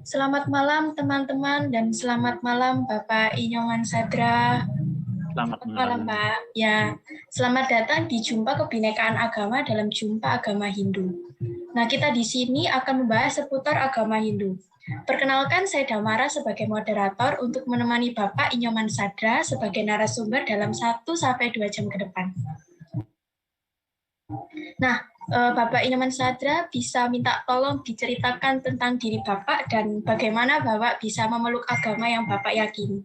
Selamat malam teman-teman dan selamat malam Bapak Inyoman Sadra. Selamat malam Pak. Ya, selamat datang di Jumpa Kebinekaan Agama dalam Jumpa Agama Hindu. Nah, kita di sini akan membahas seputar agama Hindu. Perkenalkan, saya Damara sebagai moderator untuk menemani Bapak Inyoman Sadra sebagai narasumber dalam 1-2 jam ke depan. Nah, Bapak Inyoman Sadra bisa minta tolong diceritakan tentang diri Bapak dan bagaimana Bapak bisa memeluk agama yang Bapak yakini.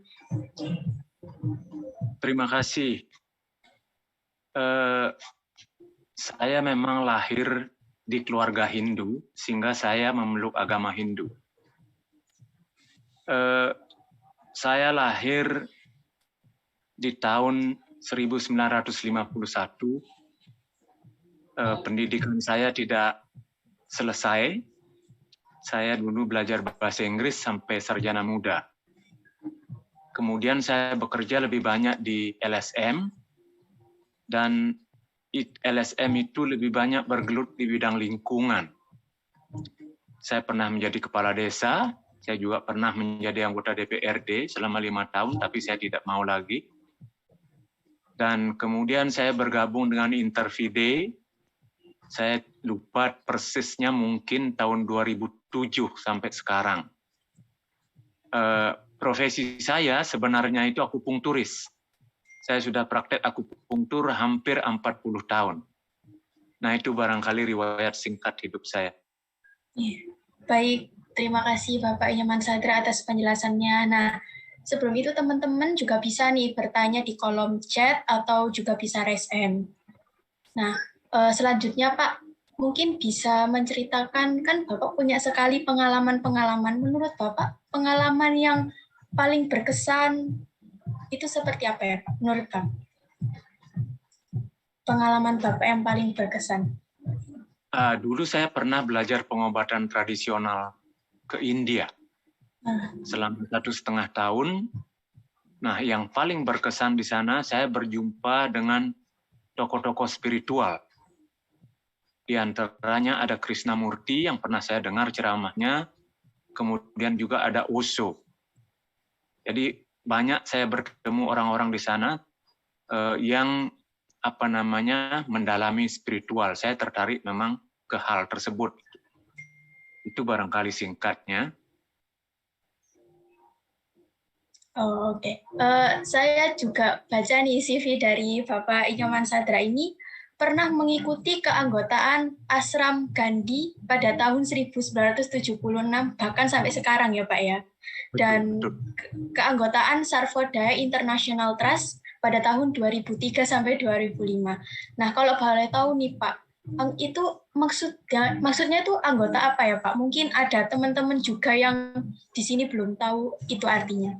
Terima kasih. Saya memang lahir di keluarga Hindu, sehingga saya memeluk agama Hindu. Saya lahir di tahun 1951. Pendidikan saya tidak selesai. Saya dulu belajar bahasa Inggris sampai sarjana muda. Kemudian saya bekerja lebih banyak di LSM, dan LSM itu lebih banyak bergelut di bidang lingkungan. Saya pernah menjadi kepala desa, saya juga pernah menjadi anggota DPRD selama 5 tahun, tapi saya tidak mau lagi. Dan kemudian saya bergabung dengan Intervide. Saya lupa persisnya, mungkin tahun 2007 sampai sekarang. Profesi saya sebenarnya itu akupunkturis. Saya sudah praktek akupunktur hampir 40 tahun. Nah, itu barangkali riwayat singkat hidup saya. Baik, terima kasih Bapak Inyoman Sadra atas penjelasannya. Nah, sebelum itu teman-teman juga bisa nih bertanya di kolom chat atau juga bisa raise hand. Nah, selanjutnya Pak, mungkin bisa menceritakan, kan Bapak punya sekali pengalaman-pengalaman. Menurut Bapak, pengalaman yang paling berkesan itu seperti apa ya, Pak? Menurut Bapak? Pengalaman Bapak yang paling berkesan. Dulu saya pernah belajar pengobatan tradisional ke India selama 1,5 tahun. Nah, yang paling berkesan di sana, saya berjumpa dengan tokoh-tokoh spiritual. Di antaranya ada Krishnamurti yang pernah saya dengar ceramahnya, kemudian juga ada Osho. Jadi banyak saya bertemu orang-orang di sana yang mendalami spiritual. Saya tertarik memang ke hal tersebut. Itu barangkali singkatnya. Oh, oke. Saya juga baca nih CV dari Bapak Inyoman Sadra ini pernah mengikuti keanggotaan Ashram Gandhi pada tahun 1976, bahkan sampai sekarang ya Pak ya. Dan keanggotaan Sarvodaya International Trust pada tahun 2003 sampai 2005. Nah, kalau boleh tahu nih Pak, itu maksudnya itu anggota apa ya Pak? Mungkin ada teman-teman juga yang di sini belum tahu itu artinya.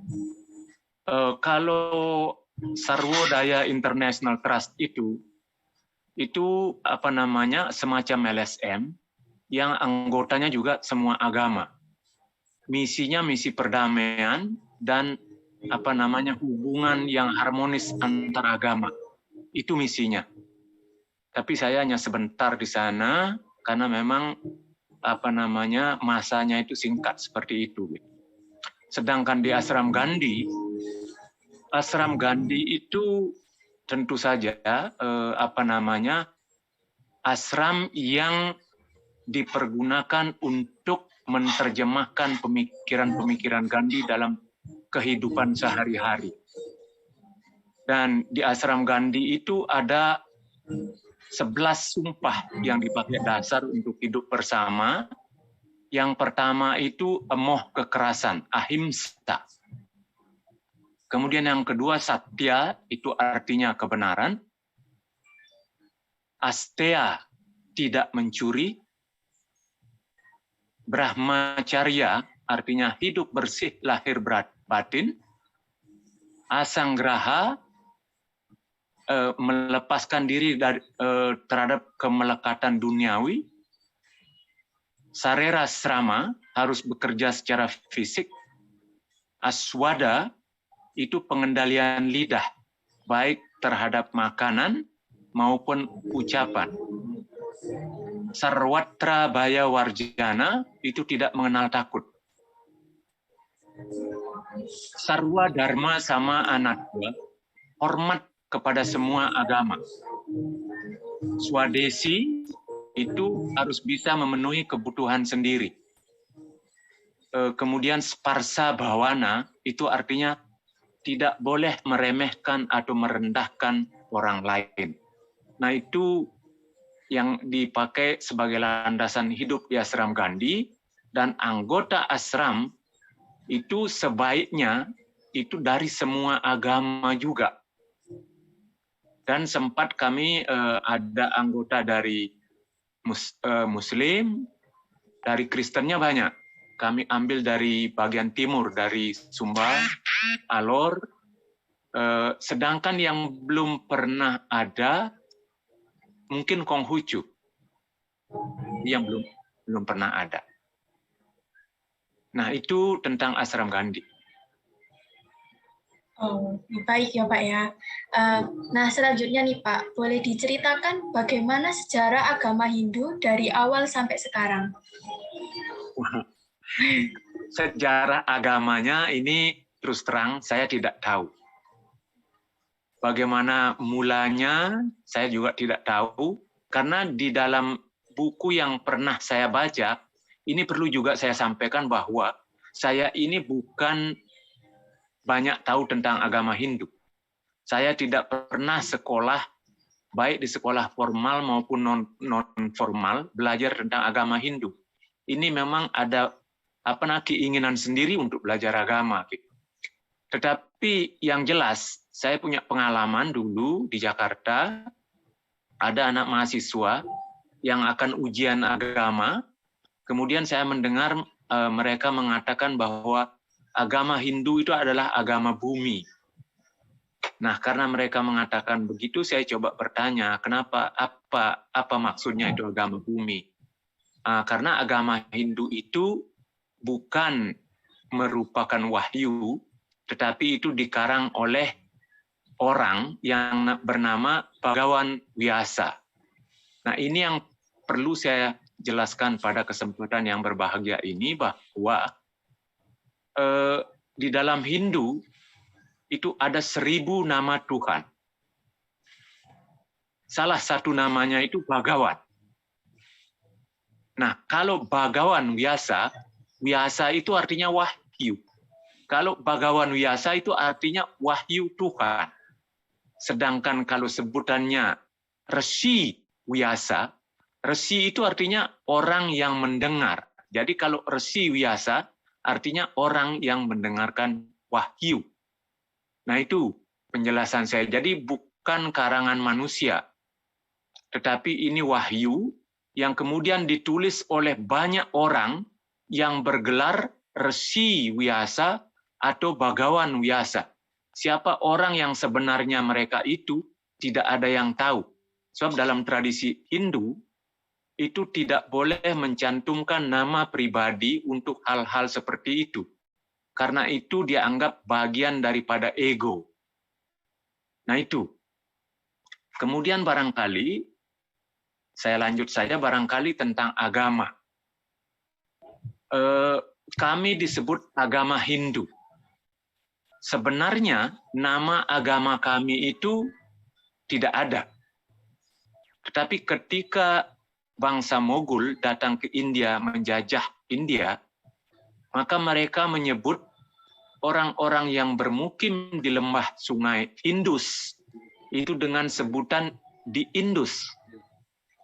Kalau Sarvodaya International Trust itu semacam LSM yang anggotanya juga semua agama. Misinya misi perdamaian dan hubungan yang harmonis antar agama. Itu misinya. Tapi saya hanya sebentar di sana karena memang masanya itu singkat seperti itu. Sedangkan di Ashram Gandhi itu tentu saja ashram yang dipergunakan untuk menerjemahkan pemikiran-pemikiran Gandhi dalam kehidupan sehari-hari. Dan di Ashram Gandhi itu ada 11 sumpah yang dipakai dasar untuk hidup bersama. Yang pertama itu emoh kekerasan, ahimsa. Kemudian yang kedua satya, itu artinya kebenaran. Asteya, tidak mencuri. Brahmacharya, artinya hidup bersih lahir batin. Asanggraha, melepaskan diri terhadap kemelekatan duniawi. Sarera srama, harus bekerja secara fisik. Aswada, itu pengendalian lidah, baik terhadap makanan maupun ucapan. Sarwatra Baya Warjana itu tidak mengenal takut. Sarwa Dharma Sama Anatwa, hormat kepada semua agama. Swadesi itu harus bisa memenuhi kebutuhan sendiri. Kemudian Sparsa Bhawana itu artinya tidak boleh meremehkan atau merendahkan orang lain. Nah, itu yang dipakai sebagai landasan hidup di Ashram Gandhi, dan anggota ashram itu sebaiknya itu dari semua agama juga. Dan sempat kami ada anggota dari Muslim, dari Kristennya banyak. Kami ambil dari bagian timur, dari Sumba, Alor, sedangkan yang belum pernah ada mungkin Konghucu yang belum pernah ada. Nah, itu tentang Ashram Gandhi. Oh, baik ya Pak ya. Nah, selanjutnya nih Pak, boleh diceritakan bagaimana sejarah agama Hindu dari awal sampai sekarang? Sejarah agamanya ini terus terang saya tidak tahu. Bagaimana mulanya saya juga tidak tahu, karena di dalam buku yang pernah saya baca, ini perlu juga saya sampaikan bahwa saya ini bukan banyak tahu tentang agama Hindu. Saya tidak pernah sekolah, baik di sekolah formal maupun non-formal, belajar tentang agama Hindu. Ini memang ada keinginan sendiri untuk belajar agama. Tetapi yang jelas, saya punya pengalaman dulu di Jakarta, ada anak mahasiswa yang akan ujian agama, kemudian saya mendengar mereka mengatakan bahwa agama Hindu itu adalah agama bumi. Nah, karena mereka mengatakan begitu, saya coba bertanya, kenapa, apa maksudnya itu agama bumi? Karena agama Hindu itu bukan merupakan wahyu, tetapi itu dikarang oleh orang yang bernama Bhagawan Vyasa. Nah, ini yang perlu saya jelaskan pada kesempatan yang berbahagia ini, bahwa di dalam Hindu itu ada 1000 nama Tuhan. Salah satu namanya itu Bhagawan. Nah, kalau Bhagawan Vyasa, Vyasa itu artinya wahyu. Kalau Bhagawan Vyasa itu artinya wahyu Tuhan. Sedangkan kalau sebutannya Resi Vyasa, Resi itu artinya orang yang mendengar. Jadi kalau Resi Vyasa artinya orang yang mendengarkan wahyu. Nah, itu penjelasan saya. Jadi bukan karangan manusia, tetapi ini wahyu yang kemudian ditulis oleh banyak orang yang bergelar Resi Vyasa atau Bhagawan Vyasa. Siapa orang yang sebenarnya mereka itu tidak ada yang tahu. Sebab dalam tradisi Hindu itu tidak boleh mencantumkan nama pribadi untuk hal-hal seperti itu. Karena itu dianggap bagian daripada ego. Nah, itu. Kemudian barangkali, saya lanjut saja barangkali tentang agama. Kami disebut agama Hindu. Sebenarnya nama agama kami itu tidak ada. Tetapi ketika bangsa Mogul datang ke India menjajah India, maka mereka menyebut orang-orang yang bermukim di lembah sungai Indus itu dengan sebutan di Indus.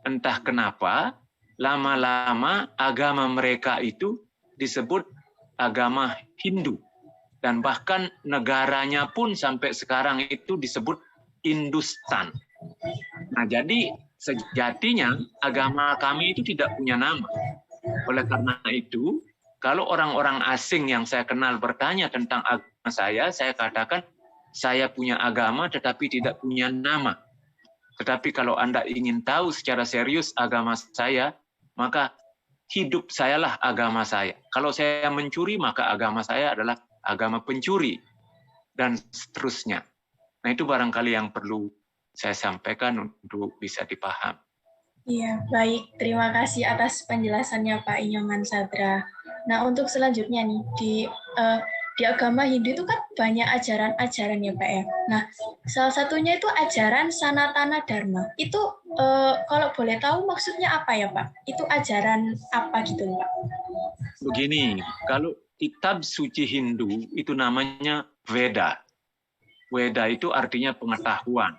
Entah kenapa, lama-lama agama mereka itu disebut agama Hindu. Dan bahkan negaranya pun sampai sekarang itu disebut Hindustan. Nah, jadi sejatinya agama kami itu tidak punya nama. Oleh karena itu, kalau orang-orang asing yang saya kenal bertanya tentang agama saya katakan, saya punya agama tetapi tidak punya nama. Tetapi kalau Anda ingin tahu secara serius agama saya, maka hidup sayalah agama saya. Kalau saya mencuri, maka agama saya adalah agama pencuri, dan seterusnya. Nah, itu barangkali yang perlu saya sampaikan untuk bisa dipaham. Iya, baik. Terima kasih atas penjelasannya Pak Inyoman Sadra. Nah, untuk selanjutnya nih, di agama Hindu itu kan banyak ajaran-ajaran ya Pak ya. Nah, salah satunya itu ajaran Sanatana Dharma. Itu kalau boleh tahu maksudnya apa ya Pak? Itu ajaran apa gitu Pak? Begini, kalau kitab suci Hindu itu namanya Veda. Veda itu artinya pengetahuan.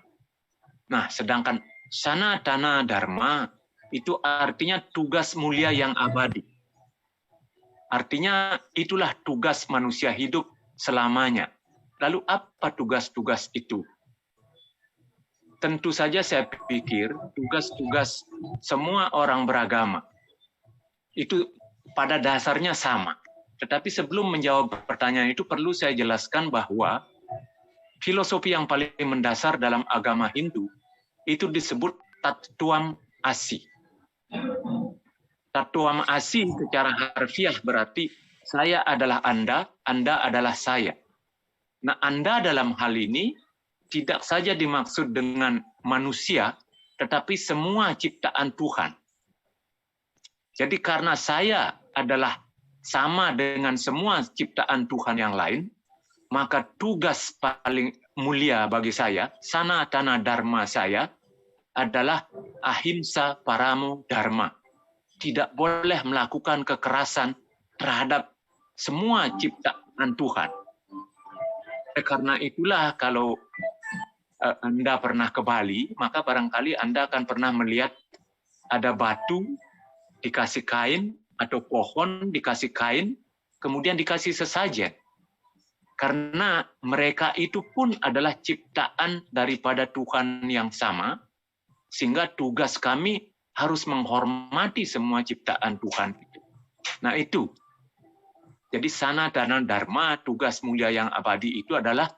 Nah, sedangkan Sanatana Dharma itu artinya tugas mulia yang abadi. Artinya itulah tugas manusia hidup selamanya. Lalu apa tugas-tugas itu? Tentu saja saya pikir tugas-tugas semua orang beragama itu pada dasarnya sama. Tetapi sebelum menjawab pertanyaan itu perlu saya jelaskan bahwa filosofi yang paling mendasar dalam agama Hindu itu disebut Tattwam Asi. Tattwam Asi secara harfiah berarti saya adalah Anda, Anda adalah saya. Nah, Anda dalam hal ini tidak saja dimaksud dengan manusia, tetapi semua ciptaan Tuhan. Jadi karena saya adalah sama dengan semua ciptaan Tuhan yang lain, maka tugas paling mulia bagi saya, Sanatana Dharma saya, adalah ahimsa paramo dharma. Tidak boleh melakukan kekerasan terhadap semua ciptaan Tuhan. Karena itulah kalau Anda pernah ke Bali, maka barangkali Anda akan pernah melihat ada batu dikasih kain atau pohon dikasih kain, kemudian dikasih sesajen. Karena mereka itu pun adalah ciptaan daripada Tuhan yang sama, sehingga tugas kami harus menghormati semua ciptaan Tuhan itu. Nah itu. Jadi Sanatana Dharma, tugas mulia yang abadi itu adalah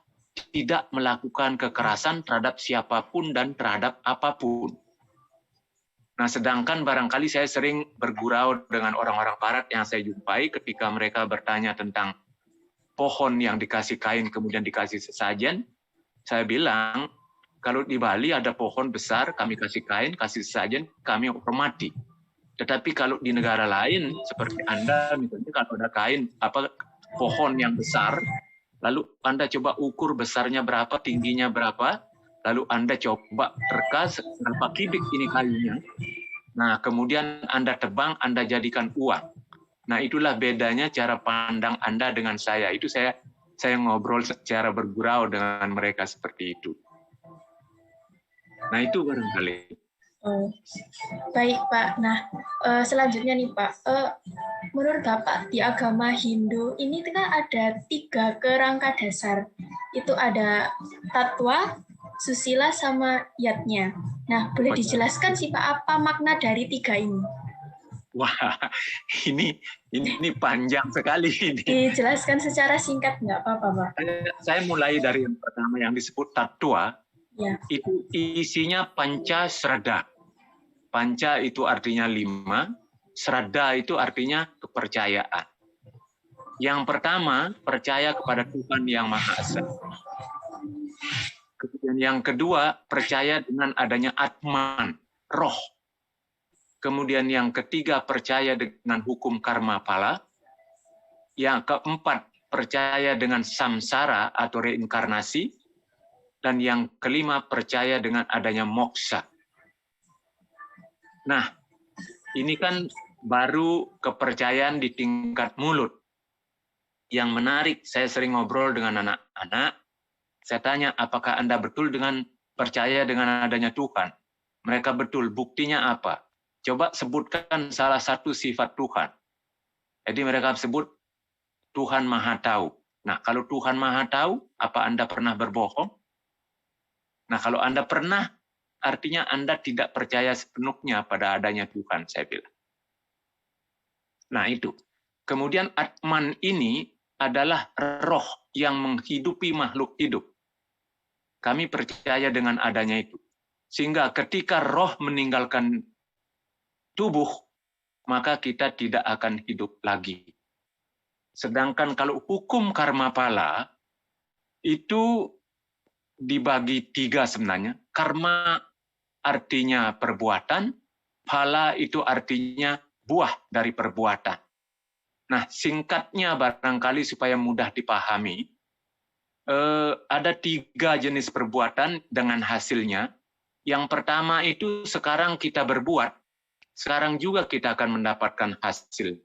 tidak melakukan kekerasan terhadap siapapun dan terhadap apapun. Nah, sedangkan barangkali saya sering bergurau dengan orang-orang barat yang saya jumpai ketika mereka bertanya tentang pohon yang dikasih kain kemudian dikasih sesajen, saya bilang, kalau di Bali ada pohon besar, kami kasih kain, kasih sesajen, kami hormati. Tetapi kalau di negara lain, seperti Anda, misalnya kalau ada kain, pohon yang besar, lalu Anda coba ukur besarnya berapa, tingginya berapa, lalu Anda coba terkas berapa kubik ini kayunya. Nah, kemudian Anda tebang, Anda jadikan uang. Nah, itulah bedanya cara pandang Anda dengan saya. Itu saya ngobrol secara bergurau dengan mereka seperti itu. Nah, itu barangkali. Oh, baik Pak. Nah, selanjutnya nih Pak, menurut Bapak di agama Hindu ini kan ada 3 kerangka dasar. Itu ada tatwa, susila, sama yatnya. Nah, boleh dijelaskan sih Pak apa makna dari 3 ini? Wah, ini panjang sekali ini. Dijelaskan secara singkat nggak apa-apa Pak? Saya mulai dari yang pertama yang disebut tatwa. Ya. Itu isinya panca sraddha. Panca itu artinya 5, sraddha itu artinya kepercayaan. Yang pertama, percaya kepada Tuhan Yang Maha Esa. Kemudian yang kedua, percaya dengan adanya Atman, roh. Kemudian yang ketiga, percaya dengan hukum karma pala. Yang keempat, percaya dengan samsara atau reinkarnasi. Dan yang kelima, percaya dengan adanya moksa. Nah, ini kan baru kepercayaan di tingkat mulut. Yang menarik, saya sering ngobrol dengan anak-anak, saya tanya, apakah Anda betul dengan percaya dengan adanya Tuhan? Mereka betul, buktinya apa? Coba sebutkan salah satu sifat Tuhan. Jadi mereka sebut, Tuhan Maha Tahu. Nah, kalau Tuhan Maha Tahu, apa Anda pernah berbohong? Nah, kalau Anda pernah, artinya Anda tidak percaya sepenuhnya pada adanya Tuhan, saya bilang. Nah, itu. Kemudian Atman ini adalah roh yang menghidupi makhluk hidup. Kami percaya dengan adanya itu. Sehingga ketika roh meninggalkan tubuh, maka kita tidak akan hidup lagi. Sedangkan kalau hukum karma pala, itu dibagi 3 sebenarnya. Karma artinya perbuatan, phala itu artinya buah dari perbuatan. Nah, singkatnya barangkali supaya mudah dipahami, ada 3 jenis perbuatan dengan hasilnya. Yang pertama itu sekarang kita berbuat, sekarang juga kita akan mendapatkan hasil.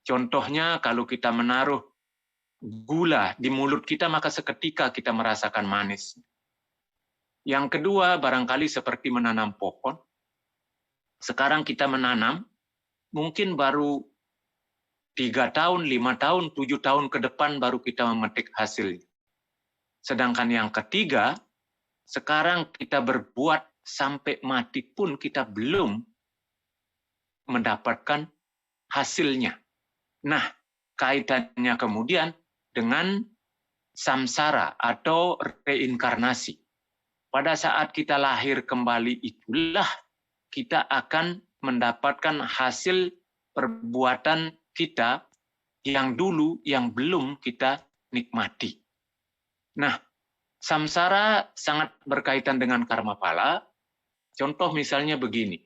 Contohnya kalau kita menaruh gula di mulut kita, maka seketika kita merasakan manis. Yang kedua, barangkali seperti menanam pohon. Sekarang kita menanam, mungkin baru 3 tahun, 5 tahun, 7 tahun ke depan baru kita memetik hasilnya. Sedangkan yang ketiga, sekarang kita berbuat sampai mati pun kita belum mendapatkan hasilnya. Nah, kaitannya kemudian dengan samsara atau reinkarnasi. Pada saat kita lahir kembali itulah kita akan mendapatkan hasil perbuatan kita yang dulu yang belum kita nikmati. Nah, samsara sangat berkaitan dengan karma phala. Contoh misalnya begini.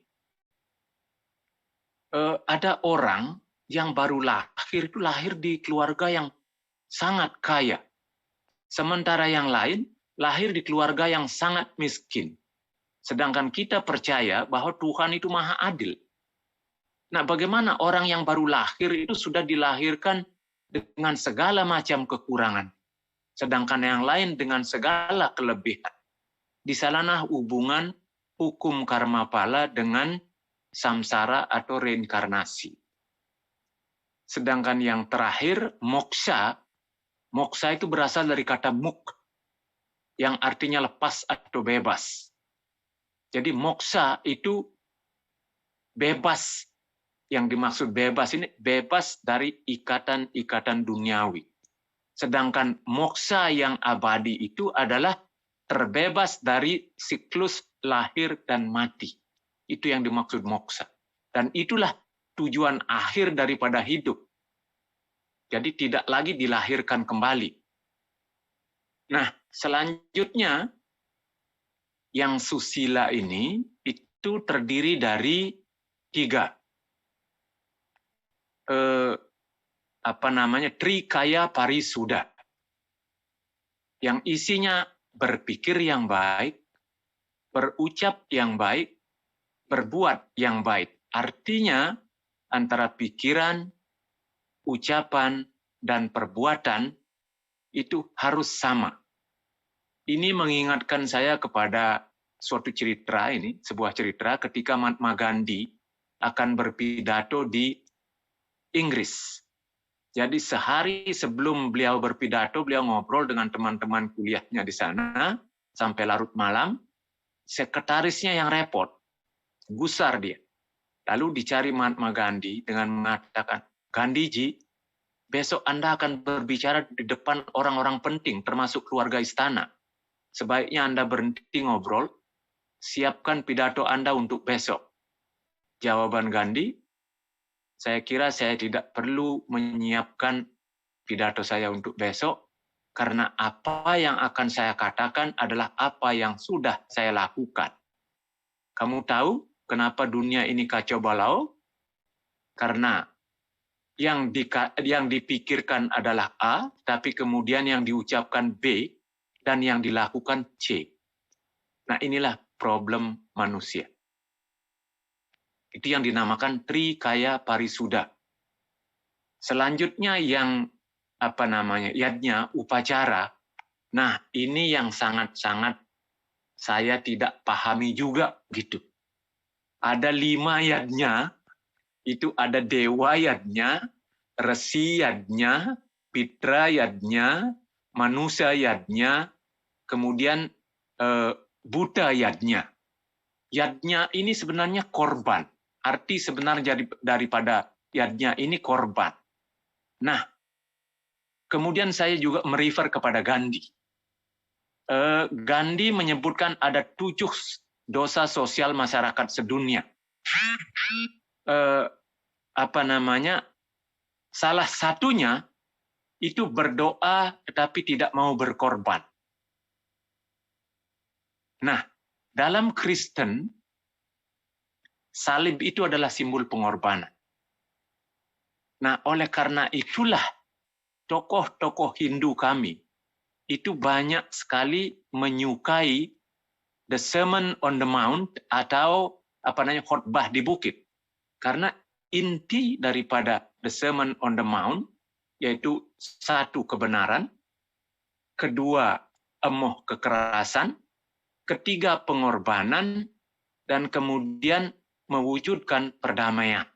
Ada orang yang baru lahir, itu lahir di keluarga yang sangat kaya. Sementara yang lain lahir di keluarga yang sangat miskin. Sedangkan kita percaya bahwa Tuhan itu maha adil. Nah, bagaimana orang yang baru lahir itu sudah dilahirkan dengan segala macam kekurangan. Sedangkan yang lain dengan segala kelebihan. Di sananya hubungan hukum karma phala dengan samsara atau reinkarnasi. Sedangkan yang terakhir, moksha. Moksha itu berasal dari kata muk, yang artinya lepas atau bebas. Jadi moksha itu bebas. Yang dimaksud bebas ini bebas dari ikatan-ikatan duniawi. Sedangkan moksha yang abadi itu adalah terbebas dari siklus lahir dan mati. Itu yang dimaksud moksha. Dan itulah tujuan akhir daripada hidup. Jadi tidak lagi dilahirkan kembali. Nah, selanjutnya yang susila ini itu terdiri dari 3. Trikaya parisuda. Yang isinya berpikir yang baik, berucap yang baik, berbuat yang baik. Artinya antara pikiran, ucapan, dan perbuatan itu harus sama. Ini mengingatkan saya kepada suatu cerita ini, sebuah cerita ketika Mahatma Gandhi akan berpidato di Inggris. Jadi sehari sebelum beliau berpidato, beliau ngobrol dengan teman-teman kuliahnya di sana sampai larut malam. Sekretarisnya yang repot, gusar dia. Lalu dicari Mahatma Gandhi dengan mengatakan, Gandhiji, besok Anda akan berbicara di depan orang-orang penting, termasuk keluarga istana. Sebaiknya Anda berhenti ngobrol, siapkan pidato Anda untuk besok. Jawaban Gandhi, saya kira saya tidak perlu menyiapkan pidato saya untuk besok, karena apa yang akan saya katakan adalah apa yang sudah saya lakukan. Kamu tahu kenapa dunia ini kacau balau? Karena yang dipikirkan adalah A, tapi kemudian yang diucapkan B, dan yang dilakukan C. Nah, inilah problem manusia. Itu yang dinamakan trikaya parisuda. Selanjutnya yang yadnya upacara. Nah, ini yang sangat-sangat saya tidak pahami juga gitu. Ada 5 yadnya, itu ada dewa yadnya, resi yadnya, pitra yadnya, manusia yadnya, kemudian Buddha yadnya. Yadnya ini sebenarnya korban. Arti sebenarnya daripada yadnya ini korban. Nah, kemudian saya juga merefer kepada Gandhi. Gandhi menyebutkan ada 7 dosa sosial masyarakat sedunia. Salah satunya itu berdoa tetapi tidak mau berkorban. Nah, dalam Kristen, salib itu adalah simbol pengorbanan. Nah, oleh karena itulah tokoh-tokoh Hindu kami itu banyak sekali menyukai the Sermon on the Mount atau khotbah di bukit. Karena inti daripada the Sermon on the Mount yaitu satu, kebenaran, kedua, emoh kekerasan, ketiga, pengorbanan, dan kemudian mewujudkan perdamaian.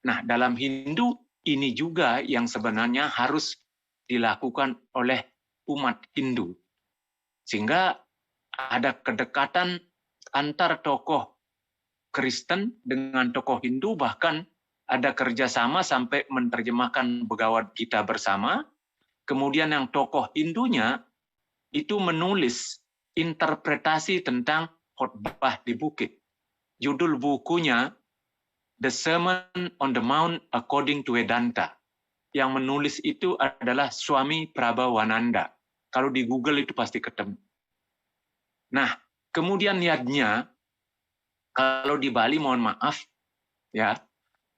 Nah, dalam Hindu ini juga yang sebenarnya harus dilakukan oleh umat Hindu. Sehingga ada kedekatan antar tokoh Kristen dengan tokoh Hindu, bahkan ada kerjasama sampai menerjemahkan Bhagavad Gita bersama. Kemudian yang tokoh Hindunya itu menulis interpretasi tentang khotbah di bukit. Judul bukunya The Sermon on the Mount According to Vedanta. Yang menulis itu adalah Swami Prabhavananda. Kalau di Google itu pasti ketemu. Nah, kemudian yadnya, kalau di Bali mohon maaf, ya,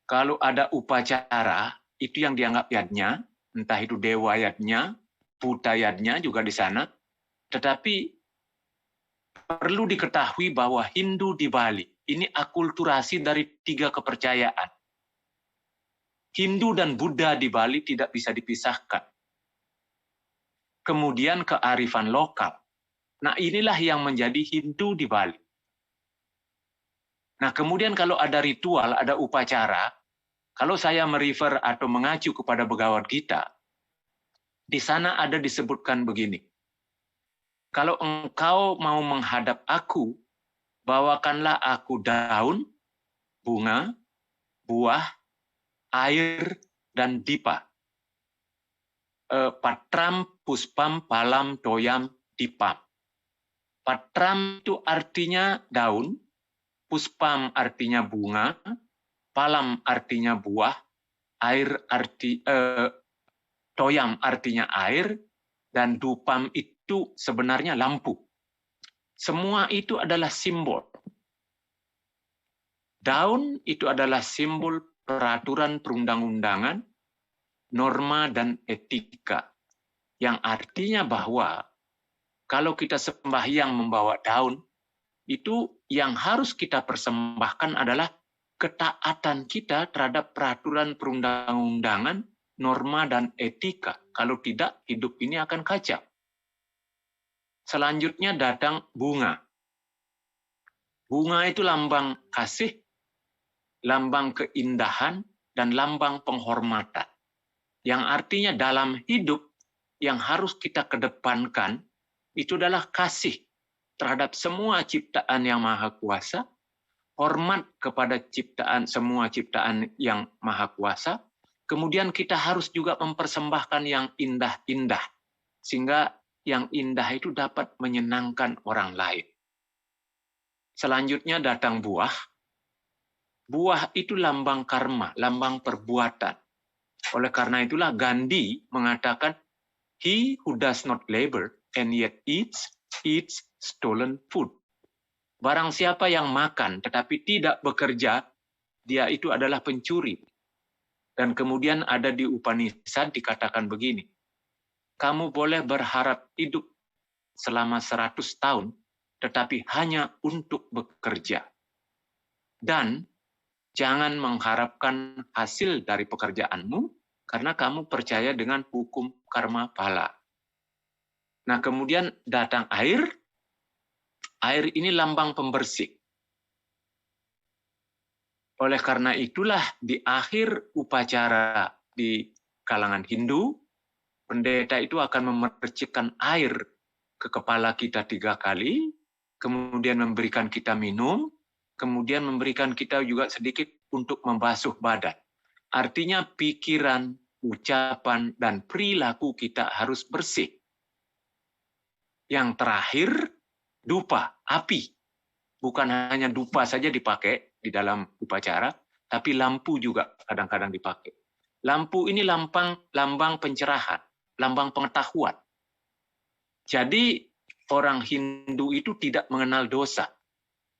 kalau ada upacara, itu yang dianggap yadnya, entah itu dewa yadnya, Buddha yadnya juga di sana. Tetapi perlu diketahui bahwa Hindu di Bali ini akulturasi dari 3 kepercayaan. Hindu dan Buddha di Bali tidak bisa dipisahkan. Kemudian kearifan lokal. Nah, inilah yang menjadi Hindu di Bali. Nah, kemudian kalau ada ritual, ada upacara, kalau saya merefer atau mengacu kepada Bhagavad Gita, di sana ada disebutkan begini. Kalau engkau mau menghadap aku, bawakanlah aku daun, bunga, buah, air, dan dipa. Patram, puspam, palam, toyam, dipam. Patram itu artinya daun, puspam artinya bunga, palam artinya buah, toyam artinya air, dan dupam itu sebenarnya lampu. Semua itu adalah simbol. Daun itu adalah simbol peraturan perundang-undangan, norma dan etika. Yang artinya bahwa kalau kita sembahyang membawa daun, itu yang harus kita persembahkan adalah ketaatan kita terhadap peraturan perundang-undangan, norma dan etika. Kalau tidak, hidup ini akan kacau. Selanjutnya datang bunga. Bunga itu lambang kasih, lambang keindahan, dan lambang penghormatan. Yang artinya dalam hidup yang harus kita kedepankan itu adalah kasih terhadap semua ciptaan yang maha kuasa, hormat kepada semua ciptaan yang maha kuasa, kemudian kita harus juga mempersembahkan yang indah-indah, sehingga yang indah itu dapat menyenangkan orang lain. Selanjutnya datang buah. Buah itu lambang karma, lambang perbuatan. Oleh karena itulah Gandhi mengatakan, he who does not labor and yet eats stolen food. Barang siapa yang makan tetapi tidak bekerja, dia itu adalah pencuri. Dan kemudian ada di Upanishad dikatakan begini, kamu boleh berharap hidup selama 100 tahun, tetapi hanya untuk bekerja. Dan jangan mengharapkan hasil dari pekerjaanmu, karena kamu percaya dengan hukum karma phala. Nah, kemudian datang air. Air ini lambang pembersih. Oleh karena itulah di akhir upacara di kalangan Hindu, pendeta itu akan memercikkan air ke kepala kita 3 kali, kemudian memberikan kita minum, kemudian memberikan kita juga sedikit untuk membasuh badan. Artinya pikiran, ucapan, dan perilaku kita harus bersih. Yang terakhir, dupa, api. Bukan hanya dupa saja dipakai di dalam upacara, tapi lampu juga kadang-kadang dipakai. Lampu ini lambang pencerahan, lambang pengetahuan. Jadi orang Hindu itu tidak mengenal dosa.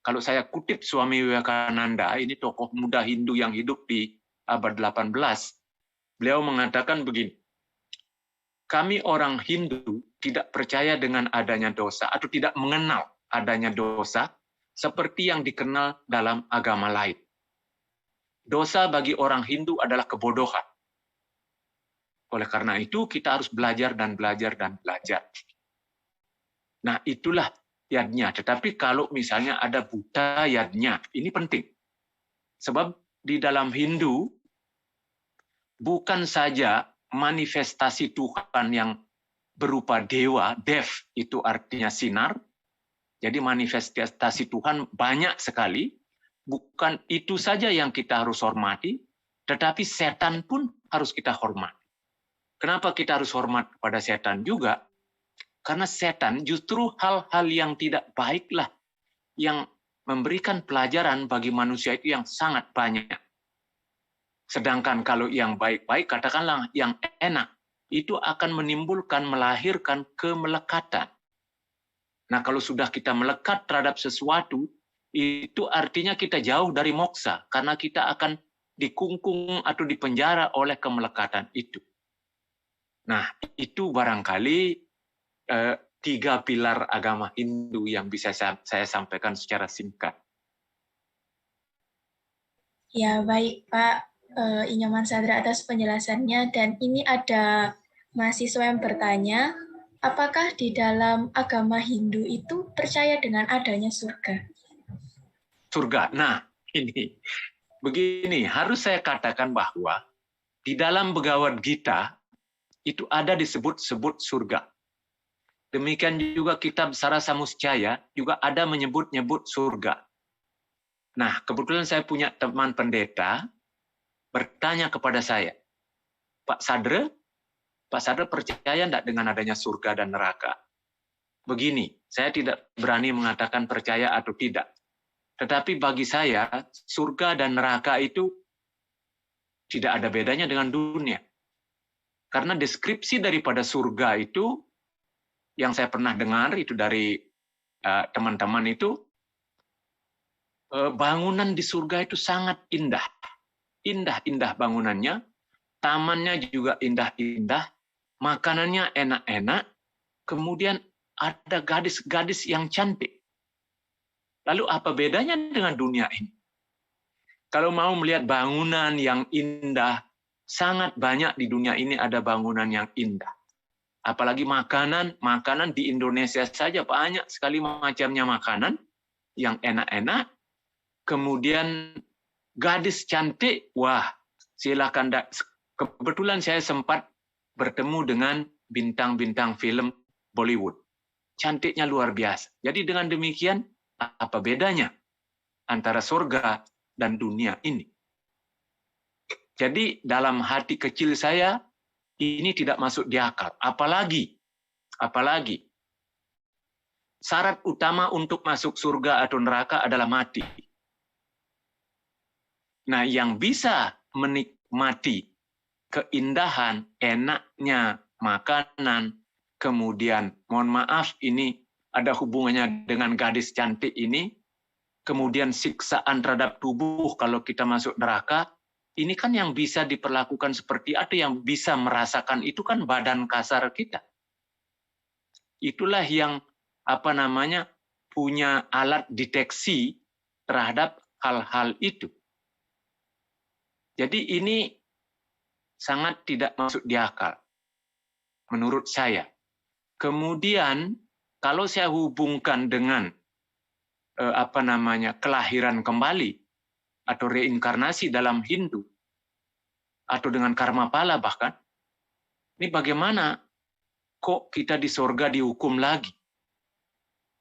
Kalau saya kutip Swami Vivekananda, ini tokoh muda Hindu yang hidup di abad 18, beliau mengatakan begini, kami orang Hindu tidak percaya dengan adanya dosa atau tidak mengenal adanya dosa seperti yang dikenal dalam agama lain. Dosa bagi orang Hindu adalah kebodohan. Oleh karena itu kita harus belajar dan belajar dan belajar. Nah itulah yadnya. Tetapi kalau misalnya ada buta yadnya, ini penting. Sebab di dalam Hindu bukan saja manifestasi Tuhan yang berupa dewa, dev itu artinya sinar. Jadi manifestasi Tuhan banyak sekali. Bukan itu saja yang kita harus hormati, tetapi setan pun harus kita hormati. Kenapa kita harus hormat kepada setan juga? Karena setan justru hal-hal yang tidak baiklah yang memberikan pelajaran bagi manusia itu yang sangat banyak. Sedangkan kalau yang baik-baik, katakanlah yang enak, itu akan menimbulkan, melahirkan kemelekatan. Nah, kalau sudah kita melekat terhadap sesuatu, itu artinya kita jauh dari moksa, karena kita akan dikungkung atau dipenjara oleh kemelekatan itu. Nah, itu barangkali 3 pilar agama Hindu yang bisa saya sampaikan secara singkat. Ya, baik Pak Inyoman Sadra atas penjelasannya. Dan ini ada mahasiswa yang bertanya, apakah di dalam agama Hindu itu percaya dengan adanya surga? Surga. Nah, ini begini, harus saya katakan bahwa di dalam Bhagavad Gita itu ada disebut-sebut surga. Demikian juga kitab Sarasamuscaya juga ada menyebut-nyebut surga. Nah, kebetulan saya punya teman pendeta bertanya kepada saya, Pak Sadra percaya enggak dengan adanya surga dan neraka? Begini, saya tidak berani mengatakan percaya atau tidak. Tetapi bagi saya, surga dan neraka itu tidak ada bedanya dengan dunia. Karena deskripsi daripada surga itu, yang saya pernah dengar itu dari teman-teman itu, bangunan di surga itu sangat indah. Indah-indah bangunannya, tamannya juga indah-indah, makanannya enak-enak, kemudian ada gadis-gadis yang cantik. Lalu apa bedanya dengan dunia ini? Kalau mau melihat bangunan yang indah, sangat banyak di dunia ini ada bangunan yang indah. Apalagi makanan di Indonesia saja banyak sekali macamnya makanan yang enak-enak. Kemudian gadis cantik, wah silakan. Kebetulan saya sempat bertemu dengan bintang-bintang film Bollywood. Cantiknya luar biasa. Jadi dengan demikian, apa bedanya antara surga dan dunia ini? Jadi dalam hati kecil saya, ini tidak masuk di akal. Apalagi syarat utama untuk masuk surga atau neraka adalah mati. Nah, yang bisa menikmati keindahan, enaknya makanan, kemudian, mohon maaf, ini ada hubungannya dengan gadis cantik ini, kemudian siksaan terhadap tubuh kalau kita masuk neraka, ini kan yang bisa diperlakukan seperti atau yang bisa merasakan itu kan badan kasar kita. Itulah yang punya alat deteksi terhadap hal-hal itu. Jadi ini sangat tidak masuk di akal, menurut saya. Kemudian kalau saya hubungkan dengan kelahiran kembali atau reinkarnasi dalam Hindu atau dengan karma pala bahkan, ini bagaimana kok kita di surga dihukum lagi?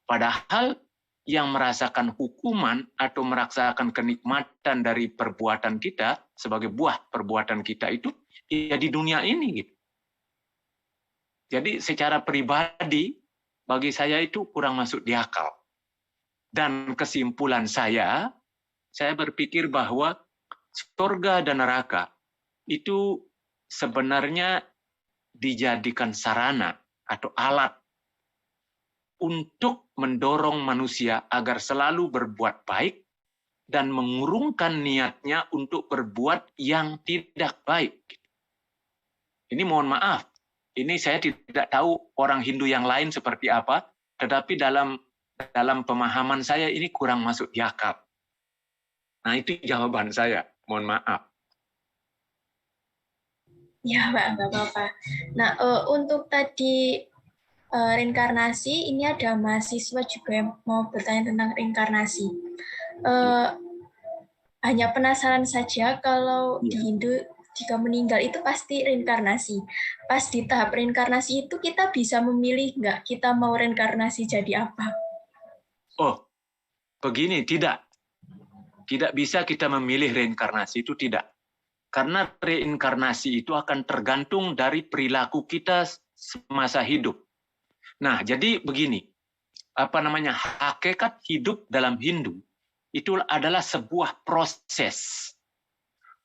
Padahal yang merasakan hukuman atau merasakan kenikmatan dari perbuatan kita sebagai buah perbuatan kita itu ya di dunia ini gitu. Jadi secara pribadi bagi saya itu kurang masuk di akal. Dan kesimpulan saya berpikir bahwa surga dan neraka itu sebenarnya dijadikan sarana atau alat untuk mendorong manusia agar selalu berbuat baik dan mengurungkan niatnya untuk berbuat yang tidak baik. Ini mohon maaf, ini saya tidak tahu orang Hindu yang lain seperti apa, tetapi dalam pemahaman saya ini kurang masuk di akal. Nah, itu jawaban saya, mohon maaf. Ya, Pak, nggak apa-apa. Nah, untuk tadi reinkarnasi, ini ada mahasiswa juga yang mau bertanya tentang reinkarnasi. Hanya penasaran saja kalau di Hindu jika meninggal itu pasti reinkarnasi. Pas di tahap reinkarnasi itu kita bisa memilih nggak kita mau reinkarnasi jadi apa? Oh, begini, tidak. Tidak bisa kita memilih reinkarnasi, itu tidak. Karena reinkarnasi itu akan tergantung dari perilaku kita semasa hidup. Nah, jadi begini, hakikat hidup dalam Hindu itu adalah sebuah proses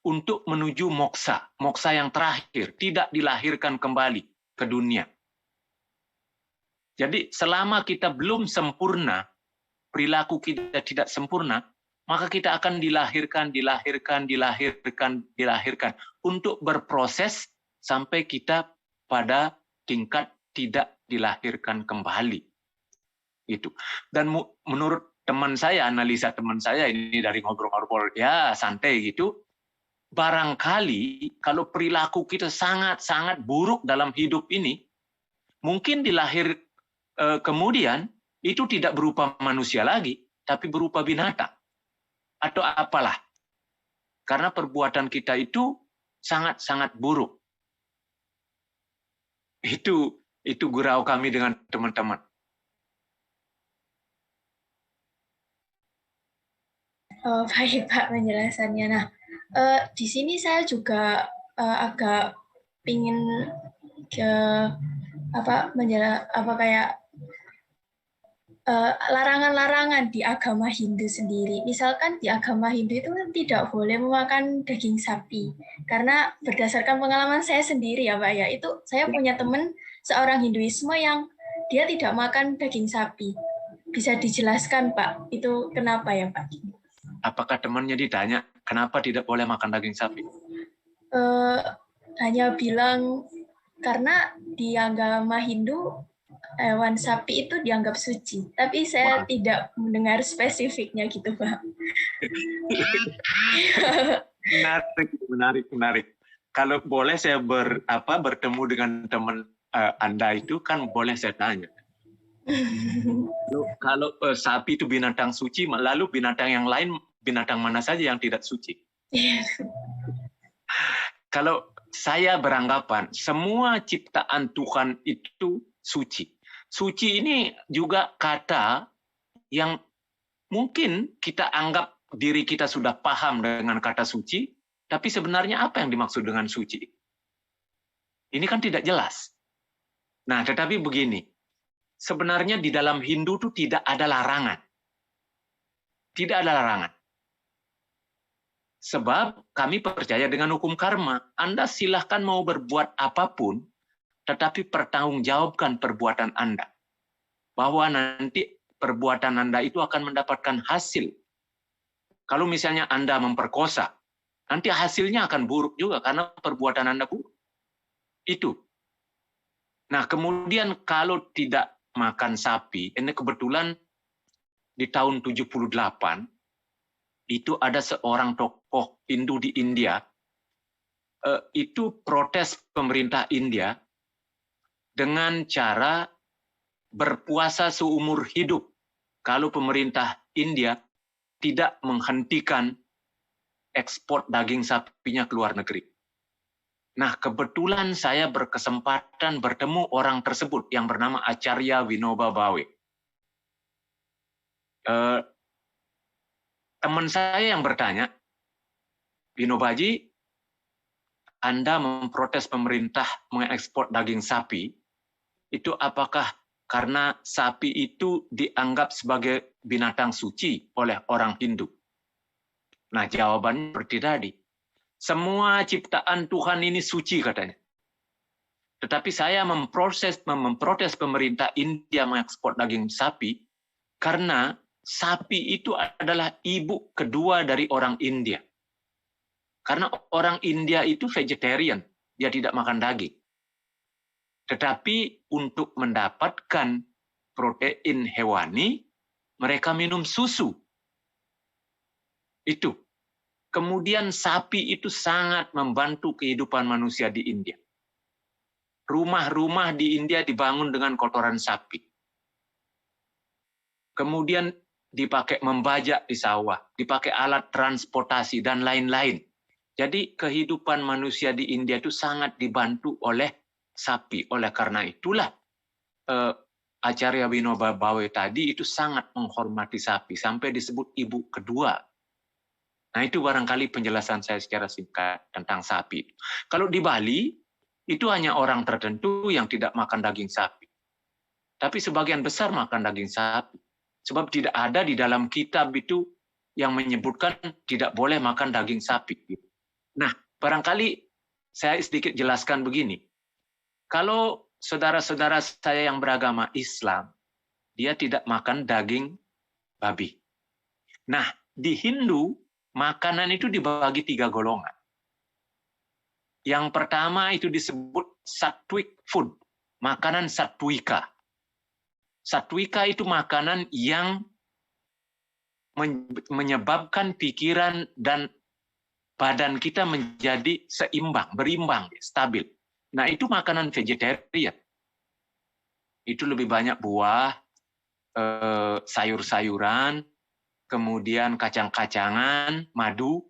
untuk menuju moksa, moksa yang terakhir, tidak dilahirkan kembali ke dunia. Jadi selama kita belum sempurna, perilaku kita tidak sempurna, maka kita akan dilahirkan untuk berproses sampai kita pada tingkat tidak dilahirkan kembali. Itu. Dan menurut teman saya, analisa teman saya ini dari ngobrol-ngobrol ya santai gitu, barangkali kalau perilaku kita sangat-sangat buruk dalam hidup ini, mungkin kemudian itu tidak berupa manusia lagi, tapi berupa binatang. Atau apalah. Karena perbuatan kita itu sangat-sangat buruk. Itu gurau kami dengan teman-teman. Oh, baik Pak penjelasannya. Nah, di sini saya juga agak pingin ke kayak larangan-larangan di agama Hindu sendiri. Misalkan di agama Hindu itu kan tidak boleh memakan daging sapi. Karena berdasarkan pengalaman saya sendiri ya Pak ya, itu saya punya teman seorang Hinduisme yang dia tidak makan daging sapi. Bisa dijelaskan Pak, itu kenapa ya Pak? Apakah temannya ditanya, kenapa tidak boleh makan daging sapi? Hanya bilang, karena di agama Hindu, hewan sapi itu dianggap suci. Tapi saya tidak mendengar spesifiknya gitu, Pak. Menarik. Kalau boleh saya bertemu dengan teman Anda itu, kan boleh saya tanya. Kalau sapi itu binatang suci, lalu binatang yang lain, binatang mana saja yang tidak suci? Kalau saya beranggapan semua ciptaan Tuhan itu suci. Suci ini juga kata yang mungkin kita anggap diri kita sudah paham dengan kata suci, tapi sebenarnya apa yang dimaksud dengan suci? Ini kan tidak jelas. Nah, tetapi begini, sebenarnya di dalam Hindu itu tidak ada larangan. Tidak ada larangan. Sebab kami percaya dengan hukum karma. Anda silahkan mau berbuat apapun, tetapi pertanggungjawabkan perbuatan Anda. Bahwa nanti perbuatan Anda itu akan mendapatkan hasil. Kalau misalnya Anda memperkosa, nanti hasilnya akan buruk juga karena perbuatan Anda buruk. Itu. Nah, kemudian kalau tidak makan sapi, ini kebetulan di tahun 78, itu ada seorang tokoh Hindu di India, itu protes pemerintah India dengan cara berpuasa seumur hidup kalau pemerintah India tidak menghentikan ekspor daging sapinya ke luar negeri. Nah, kebetulan saya berkesempatan bertemu orang tersebut yang bernama Acharya Vinoba Bhave. Teman saya yang bertanya, Vinobaji, Anda memprotes pemerintah mengekspor daging sapi, itu apakah karena sapi itu dianggap sebagai binatang suci oleh orang Hindu? Nah, jawabannya seperti tadi. Semua ciptaan Tuhan ini suci katanya. Tetapi saya memprotes pemerintah India mengekspor daging sapi karena sapi itu adalah ibu kedua dari orang India. Karena orang India itu vegetarian, dia tidak makan daging. Tetapi untuk mendapatkan protein hewani, mereka minum susu. Itu. Kemudian sapi itu sangat membantu kehidupan manusia di India. Rumah-rumah di India dibangun dengan kotoran sapi. Kemudian dipakai membajak di sawah, dipakai alat transportasi, dan lain-lain. Jadi kehidupan manusia di India itu sangat dibantu oleh sapi. Oleh karena itulah Acarya Vinoba Bhave tadi itu sangat menghormati sapi, sampai disebut ibu kedua. Nah itu barangkali penjelasan saya secara singkat tentang sapi. Kalau di Bali, itu hanya orang tertentu yang tidak makan daging sapi. Tapi sebagian besar makan daging sapi. Sebab tidak ada di dalam kitab itu yang menyebutkan tidak boleh makan daging sapi. Nah, barangkali saya sedikit jelaskan begini. Kalau saudara-saudara saya yang beragama Islam, dia tidak makan daging babi. Nah, di Hindu, makanan itu dibagi 3 golongan. Yang pertama itu disebut sattvic food, makanan sattwika. Sattwika itu makanan yang menyebabkan pikiran dan badan kita menjadi seimbang, berimbang, stabil. Nah, itu makanan vegetarian. Itu lebih banyak buah, sayur-sayuran, kemudian kacang-kacangan, madu,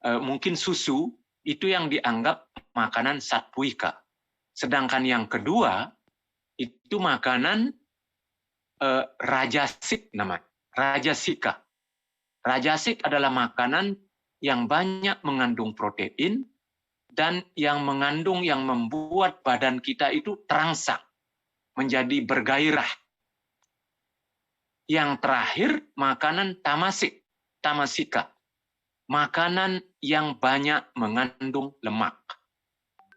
mungkin susu, itu yang dianggap makanan sattwika. Sedangkan yang kedua, itu makanan rajasik namanya, rajasika. Rajasik adalah makanan yang banyak mengandung protein dan yang membuat badan kita itu terangsang, menjadi bergairah. Yang terakhir, makanan tamasika. Makanan yang banyak mengandung lemak.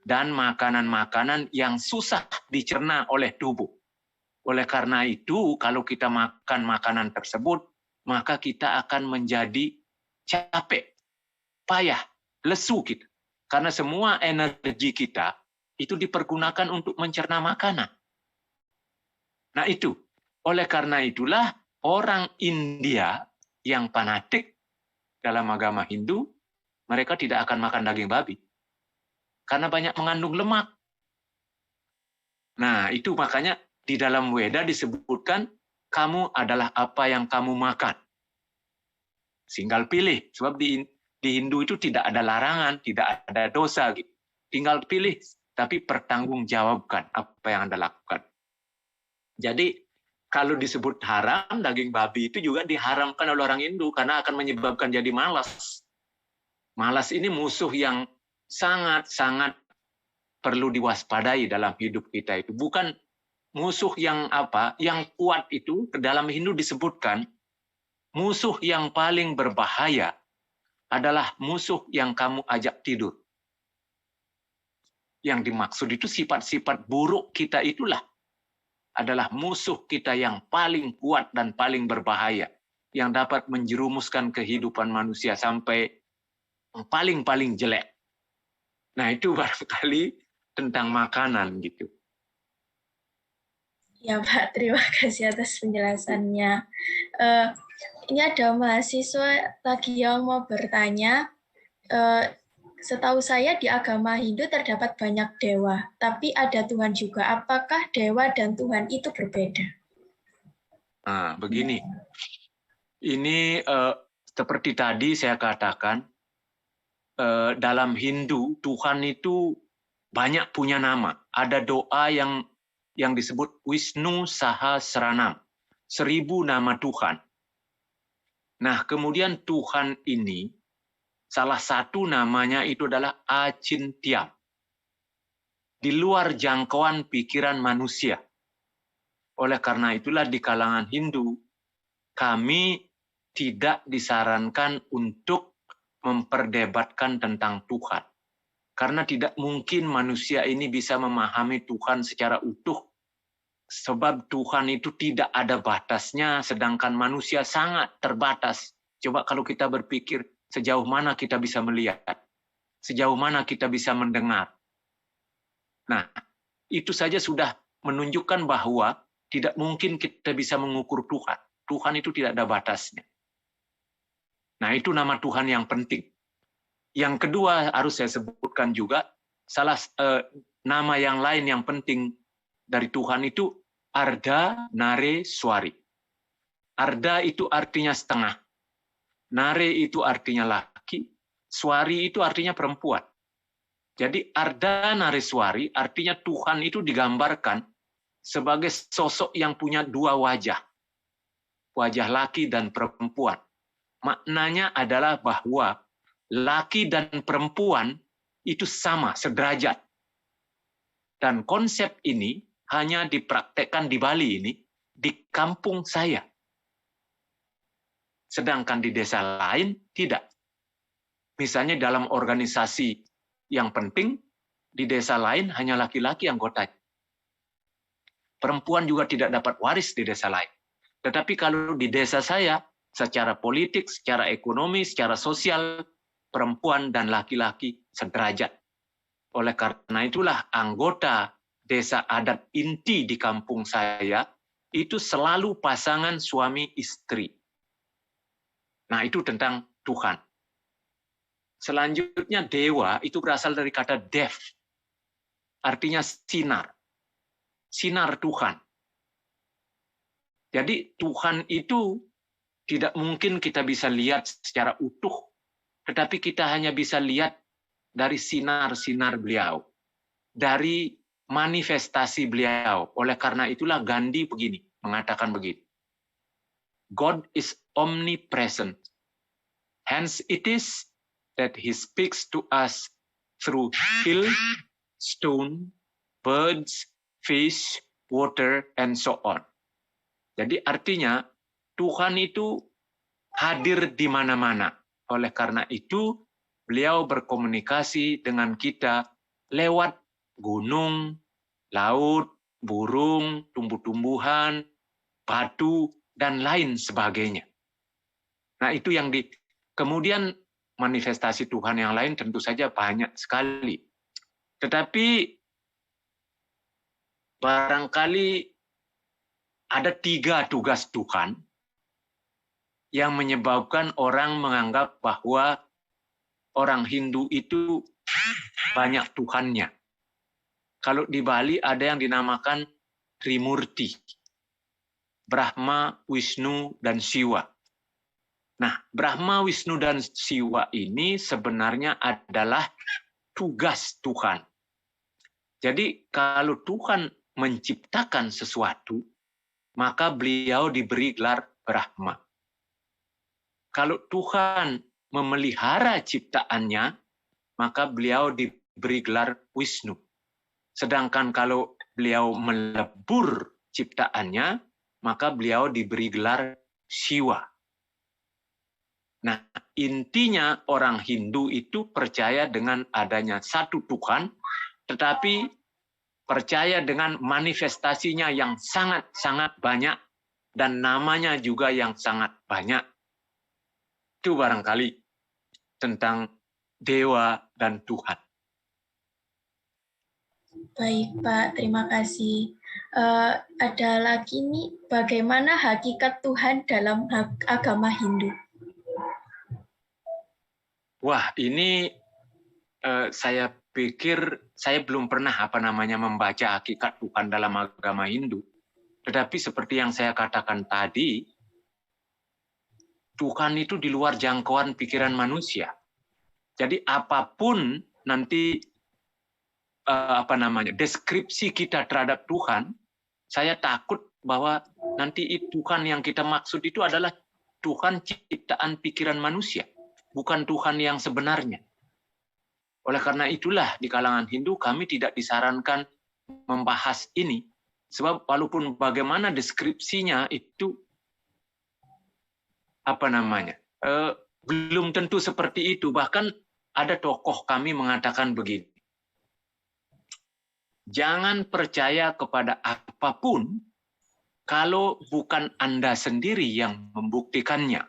Dan makanan-makanan yang susah dicerna oleh tubuh. Oleh karena itu, kalau kita makan makanan tersebut, maka kita akan menjadi capek, payah, lesu kita. Karena semua energi kita itu dipergunakan untuk mencerna makanan. Nah itu, oleh karena itulah orang India yang fanatik dalam agama Hindu, mereka tidak akan makan daging babi. Karena banyak mengandung lemak. Nah, itu makanya di dalam Weda disebutkan, kamu adalah apa yang kamu makan. Tinggal pilih, sebab di Hindu itu tidak ada larangan, tidak ada dosa. Gitu. Tinggal pilih, tapi pertanggungjawabkan apa yang Anda lakukan. Jadi, kalau disebut haram, daging babi itu juga diharamkan oleh orang Hindu karena akan menyebabkan jadi malas. Malas ini musuh yang sangat-sangat perlu diwaspadai dalam hidup kita itu. Bukan musuh yang yang kuat itu, dalam Hindu disebutkan, musuh yang paling berbahaya adalah musuh yang kamu ajak tidur. Yang dimaksud itu sifat-sifat buruk kita itulah adalah musuh kita yang paling kuat dan paling berbahaya, yang dapat menjerumuskan kehidupan manusia sampai paling-paling jelek. Nah, itu barangkali tentang makanan gitu. Ya Pak, terima kasih atas penjelasannya. Ini ada mahasiswa lagi yang mau bertanya. Setahu saya di agama Hindu terdapat banyak dewa, tapi ada Tuhan juga. Apakah dewa dan Tuhan itu berbeda? Nah, begini. Ini seperti tadi saya katakan, dalam Hindu Tuhan itu banyak punya nama. Ada doa yang disebut Wisnu Sahasranam, 1000 nama Tuhan. Nah, kemudian Tuhan ini salah satu namanya itu adalah Acintyam. Di luar jangkauan pikiran manusia. Oleh karena itulah di kalangan Hindu, kami tidak disarankan untuk memperdebatkan tentang Tuhan. Karena tidak mungkin manusia ini bisa memahami Tuhan secara utuh. Sebab Tuhan itu tidak ada batasnya, sedangkan manusia sangat terbatas. Coba kalau kita berpikir, sejauh mana kita bisa melihat, sejauh mana kita bisa mendengar. Nah, itu saja sudah menunjukkan bahwa tidak mungkin kita bisa mengukur Tuhan. Tuhan itu tidak ada batasnya. Nah, itu nama Tuhan yang penting. Yang kedua harus saya sebutkan juga, nama yang lain yang penting dari Tuhan itu Arda Nare Swari. Arda itu artinya setengah. Nare itu artinya laki. Swari itu artinya perempuan. Jadi Arda Nare Swari artinya Tuhan itu digambarkan sebagai sosok yang punya dua wajah. Wajah laki dan perempuan. Maknanya adalah bahwa laki dan perempuan itu sama, sederajat. Dan konsep ini hanya dipraktekkan di Bali ini, di kampung saya. Sedangkan di desa lain, tidak. Misalnya dalam organisasi yang penting, di desa lain hanya laki-laki anggotanya. Perempuan juga tidak dapat waris di desa lain. Tetapi kalau di desa saya, secara politik, secara ekonomi, secara sosial, perempuan dan laki-laki sederajat. Oleh karena itulah anggota desa adat inti di kampung saya itu selalu pasangan suami istri. Nah, itu tentang Tuhan. Selanjutnya dewa itu berasal dari kata dev. Artinya sinar. Sinar Tuhan. Jadi Tuhan itu tidak mungkin kita bisa lihat secara utuh, tetapi kita hanya bisa lihat dari sinar-sinar beliau, dari manifestasi beliau. Oleh karena itulah Gandhi mengatakan begini. God is omnipresent. Hence it is that he speaks to us through hill, stone, birds, fish, water, and so on. Jadi artinya Tuhan itu hadir di mana-mana. Oleh karena itu, beliau berkomunikasi dengan kita lewat gunung, laut, burung, tumbuh-tumbuhan, batu, dan lain sebagainya. Nah, itu yang kemudian manifestasi Tuhan yang lain tentu saja banyak sekali. Tetapi barangkali ada 3 tugas Tuhan yang menyebabkan orang menganggap bahwa orang Hindu itu banyak Tuhannya. Kalau di Bali ada yang dinamakan Trimurti, Brahma, Wisnu, dan Siwa. Nah, Brahma, Wisnu, dan Siwa ini sebenarnya adalah tugas Tuhan. Jadi kalau Tuhan menciptakan sesuatu, maka beliau diberi gelar Brahma. Kalau Tuhan memelihara ciptaannya, maka beliau diberi gelar Wisnu. Sedangkan kalau beliau melebur ciptaannya, maka beliau diberi gelar Siwa. Nah, intinya orang Hindu itu percaya dengan adanya satu Tuhan, tetapi percaya dengan manifestasinya yang sangat-sangat banyak, dan namanya juga yang sangat banyak. Itu barangkali tentang dewa dan Tuhan. Baik, Pak. Terima kasih. Ada lagi nih, bagaimana hakikat Tuhan dalam agama Hindu? Wah, ini saya pikir saya belum pernah membaca hakikat Tuhan dalam agama Hindu. Tetapi seperti yang saya katakan tadi, Tuhan itu di luar jangkauan pikiran manusia. Jadi apapun nanti deskripsi kita terhadap Tuhan, saya takut bahwa nanti Tuhan yang kita maksud itu adalah Tuhan ciptaan pikiran manusia, bukan Tuhan yang sebenarnya. Oleh karena itulah di kalangan Hindu kami tidak disarankan membahas ini, sebab walaupun bagaimana deskripsinya itu belum tentu seperti itu. Bahkan ada tokoh kami mengatakan begini, jangan percaya kepada apapun kalau bukan Anda sendiri yang membuktikannya.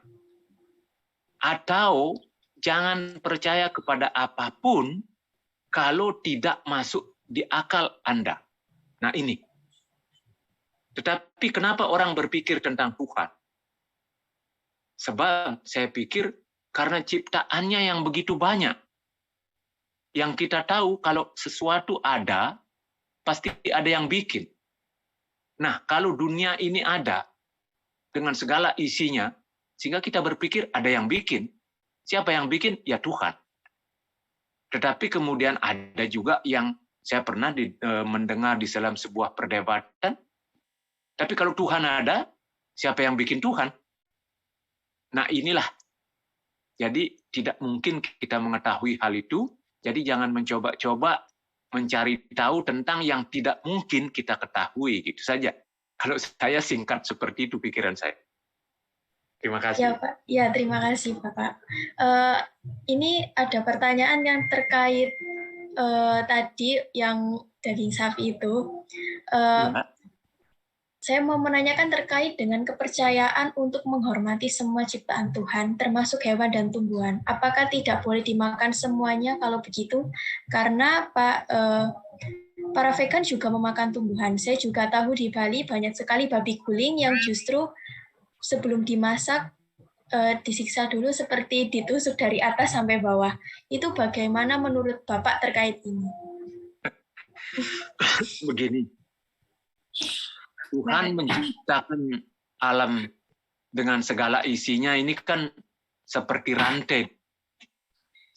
Atau jangan percaya kepada apapun kalau tidak masuk di akal Anda. Nah ini. Tetapi kenapa orang berpikir tentang Tuhan? Sebab saya pikir karena ciptaannya yang begitu banyak. Yang kita tahu kalau sesuatu ada, pasti ada yang bikin. Nah, kalau dunia ini ada dengan segala isinya, sehingga kita berpikir ada yang bikin. Siapa yang bikin? Ya Tuhan. Tetapi kemudian ada juga yang saya pernah mendengar di dalam sebuah perdebatan, tapi kalau Tuhan ada, siapa yang bikin Tuhan? Nah inilah. Jadi tidak mungkin kita mengetahui hal itu, jadi jangan mencoba-coba mencari tahu tentang yang tidak mungkin kita ketahui, gitu saja. Kalau saya singkat seperti itu pikiran saya. Terima kasih. Ya Pak, ya terima kasih Bapak. Ini ada pertanyaan yang terkait tadi yang daging sapi itu. Saya mau menanyakan terkait dengan kepercayaan untuk menghormati semua ciptaan Tuhan, termasuk hewan dan tumbuhan. Apakah tidak boleh dimakan semuanya kalau begitu? Karena para vegan juga memakan tumbuhan. Saya juga tahu di Bali banyak sekali babi guling yang justru sebelum dimasak disiksa dulu seperti ditusuk dari atas sampai bawah. Itu bagaimana menurut Bapak terkait ini? Begini. Tuhan menciptakan alam dengan segala isinya ini kan seperti rantai.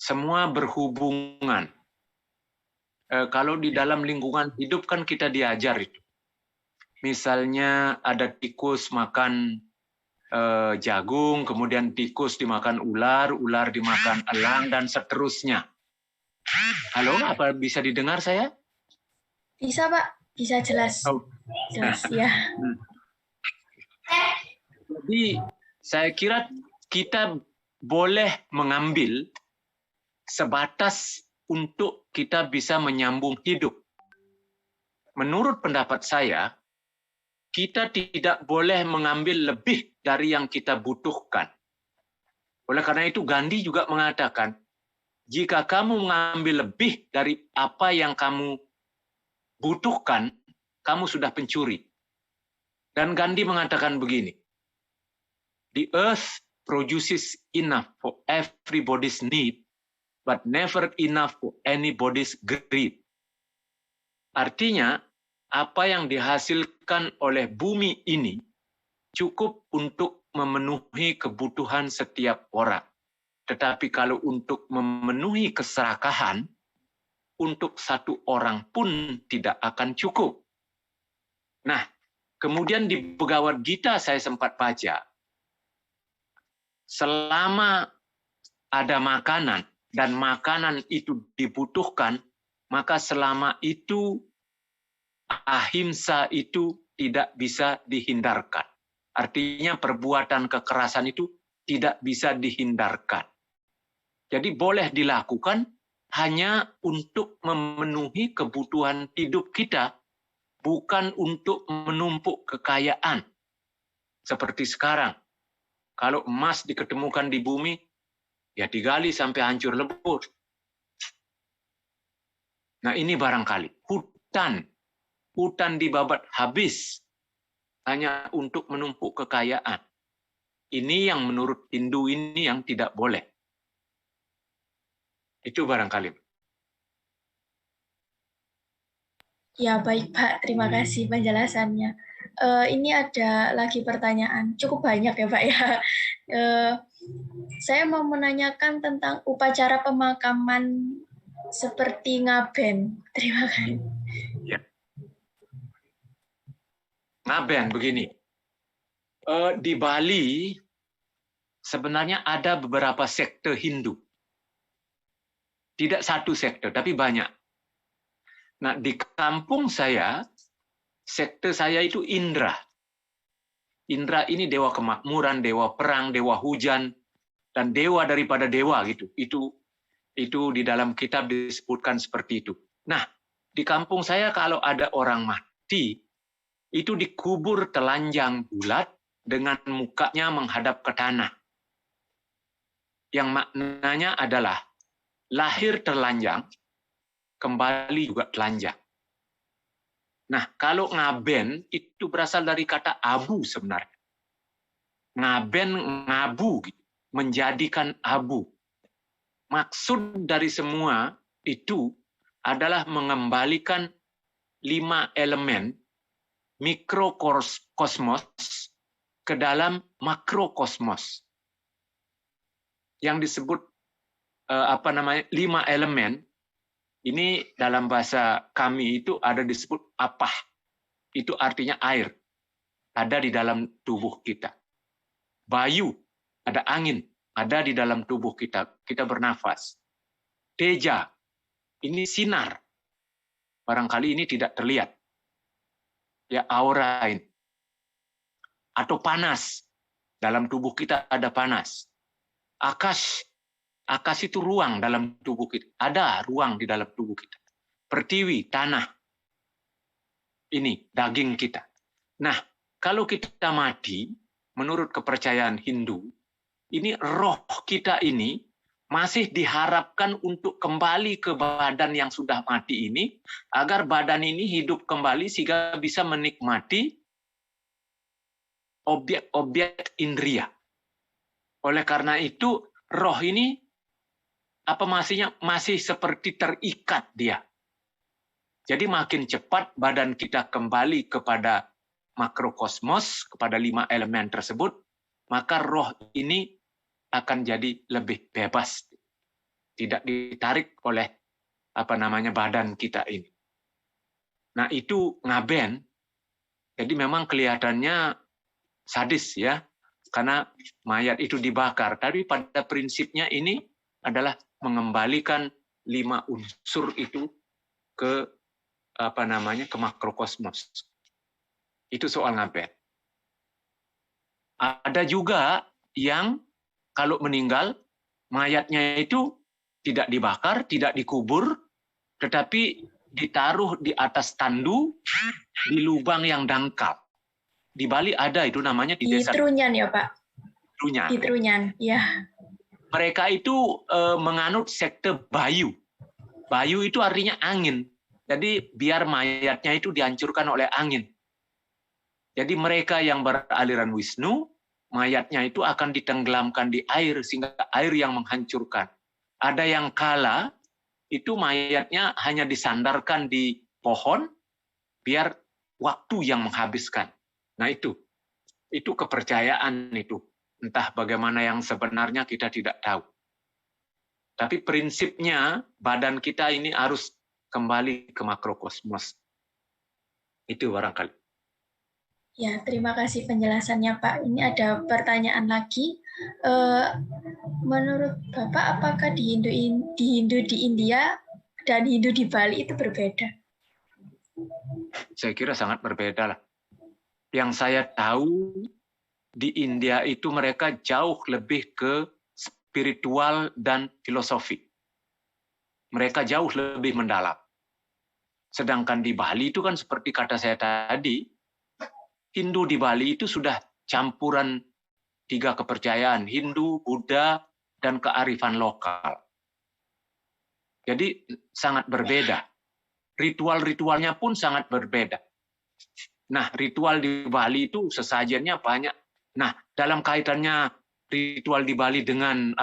Semua berhubungan. Kalau di dalam lingkungan hidup kan kita diajar itu. Misalnya ada tikus makan jagung, kemudian tikus dimakan ular, ular dimakan elang, dan seterusnya. Halo, apa bisa didengar saya? Bisa Pak, bisa jelas. Oh. Jelas ya. Jadi saya kira kita boleh mengambil sebatas untuk kita bisa menyambung hidup. Menurut pendapat saya, kita tidak boleh mengambil lebih dari yang kita butuhkan. Oleh karena itu Gandhi juga mengatakan, jika kamu mengambil lebih dari apa yang kamu butuhkan, kamu sudah pencuri. Dan Gandhi mengatakan begini, the earth produces enough for everybody's need, but never enough for anybody's greed. Artinya, apa yang dihasilkan oleh bumi ini cukup untuk memenuhi kebutuhan setiap orang. Tetapi kalau untuk memenuhi keserakahan, untuk satu orang pun tidak akan cukup. Nah, kemudian di Bhagavad Gita saya sempat baca, selama ada makanan dan makanan itu dibutuhkan, maka selama itu ahimsa itu tidak bisa dihindarkan. Artinya perbuatan kekerasan itu tidak bisa dihindarkan. Jadi boleh dilakukan hanya untuk memenuhi kebutuhan hidup kita, bukan untuk menumpuk kekayaan. Seperti sekarang, kalau emas diketemukan di bumi, ya digali sampai hancur lebur. Nah ini barangkali, hutan dibabat habis hanya untuk menumpuk kekayaan. Ini yang menurut Hindu ini yang tidak boleh. Itu barangkali. Ya baik Pak, terima kasih penjelasannya. Ini ada lagi pertanyaan, cukup banyak ya Pak ya. Saya mau menanyakan tentang upacara pemakaman seperti ngaben. Terima kasih. Ya. Ngaben begini. Di Bali sebenarnya ada beberapa sekte Hindu. Tidak satu sekte, tapi banyak. Nah, di kampung saya, sekte saya itu Indra. Indra ini dewa kemakmuran, dewa perang, dewa hujan, dan dewa daripada dewa gitu. Itu Itu di dalam kitab disebutkan seperti itu. Nah, di kampung saya kalau ada orang mati, itu dikubur telanjang bulat dengan mukanya menghadap ke tanah. Yang maknanya adalah lahir telanjang, kembali juga telanjang. Nah, kalau ngaben itu berasal dari kata abu sebenarnya. Ngaben, ngabu, menjadikan abu. Maksud dari semua itu adalah mengembalikan 5 elemen mikrokosmos ke dalam makrokosmos. Yang disebut 5 elemen, ini dalam bahasa kami itu ada disebut apah. Itu artinya air. Ada di dalam tubuh kita. Bayu, ada angin, ada di dalam tubuh kita. Kita bernafas. Teja, ini sinar. Barangkali ini tidak terlihat. Ya, aura ini. Atau panas. Dalam tubuh kita ada panas. Akas. Akas itu ruang dalam tubuh kita. Ada ruang di dalam tubuh kita. Pertiwi, tanah. Ini daging kita. Nah, kalau kita mati, menurut kepercayaan Hindu, ini roh kita ini masih diharapkan untuk kembali ke badan yang sudah mati ini, agar badan ini hidup kembali sehingga bisa menikmati objek-objek indria. Oleh karena itu, roh ini masih seperti terikat dia. Jadi makin cepat badan kita kembali kepada makrokosmos, kepada 5 elemen tersebut, maka roh ini akan jadi lebih bebas. Tidak ditarik oleh badan kita ini. Nah, itu ngaben. Jadi memang kelihatannya sadis ya, karena mayat itu dibakar. Tapi pada prinsipnya ini adalah mengembalikan 5 unsur itu ke ke makrokosmos. Itu soal ngaben. Ada juga yang kalau meninggal mayatnya itu tidak dibakar, tidak dikubur, tetapi ditaruh di atas tandu di lubang yang dangkal. Di Bali ada itu namanya di desa. Di Trunyan ya, Pak? Trunyan. Di Trunyan, ya. Mereka itu menganut sekte Bayu. Bayu itu artinya angin. Jadi biar mayatnya itu dihancurkan oleh angin. Jadi mereka yang beraliran Wisnu, mayatnya itu akan ditenggelamkan di air sehingga air yang menghancurkan. Ada yang kala itu mayatnya hanya disandarkan di pohon biar waktu yang menghabiskan. Nah itu kepercayaan itu. Entah bagaimana yang sebenarnya kita tidak tahu. Tapi prinsipnya badan kita ini harus kembali ke makrokosmos. Itu barangkali. Ya, terima kasih penjelasannya, Pak. Ini ada pertanyaan lagi. Menurut Bapak, apakah di Hindu di India dan Hindu di Bali itu berbeda? Saya kira sangat berbeda lah. Yang saya tahu di India itu mereka jauh lebih ke spiritual dan filosofi. Mereka jauh lebih mendalam. Sedangkan di Bali itu kan seperti kata saya tadi, Hindu di Bali itu sudah campuran 3 kepercayaan, Hindu, Buddha, dan kearifan lokal. Jadi sangat berbeda. Ritual-ritualnya pun sangat berbeda. Nah, ritual di Bali itu sesajennya banyak. Nah, dalam kaitannya ritual di Bali dengan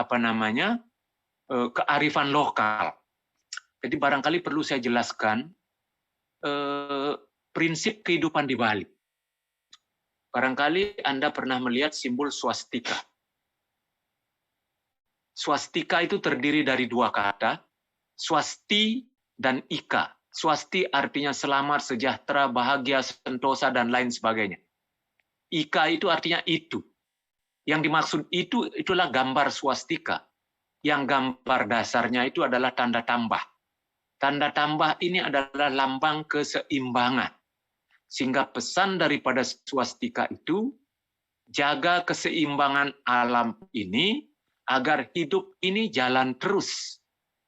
kearifan lokal. Jadi barangkali perlu saya jelaskan prinsip kehidupan di Bali. Barangkali Anda pernah melihat simbol swastika. Swastika itu terdiri dari 2 kata, swasti dan ika. Swasti artinya selamat, sejahtera, bahagia, sentosa, dan lain sebagainya. Ika itu artinya itu. Yang dimaksud itu, itulah gambar swastika. Yang gambar dasarnya itu adalah tanda tambah. Tanda tambah ini adalah lambang keseimbangan. Sehingga pesan daripada swastika itu, jaga keseimbangan alam ini, agar hidup ini jalan terus.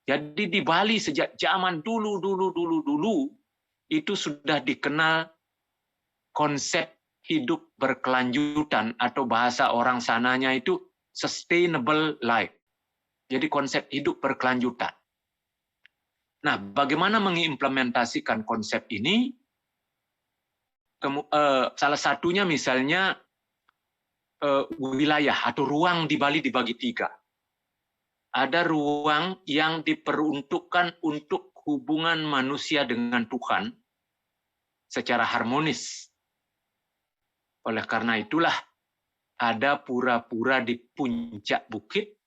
Jadi di Bali sejak zaman dulu itu sudah dikenal konsep hidup berkelanjutan, atau bahasa orang sananya itu sustainable life. Jadi konsep hidup berkelanjutan. Nah, bagaimana mengimplementasikan konsep ini? Salah satunya misalnya wilayah atau ruang di Bali dibagi 3. Ada ruang yang diperuntukkan untuk hubungan manusia dengan Tuhan secara harmonis. Oleh karena itulah ada pura-pura di puncak bukit,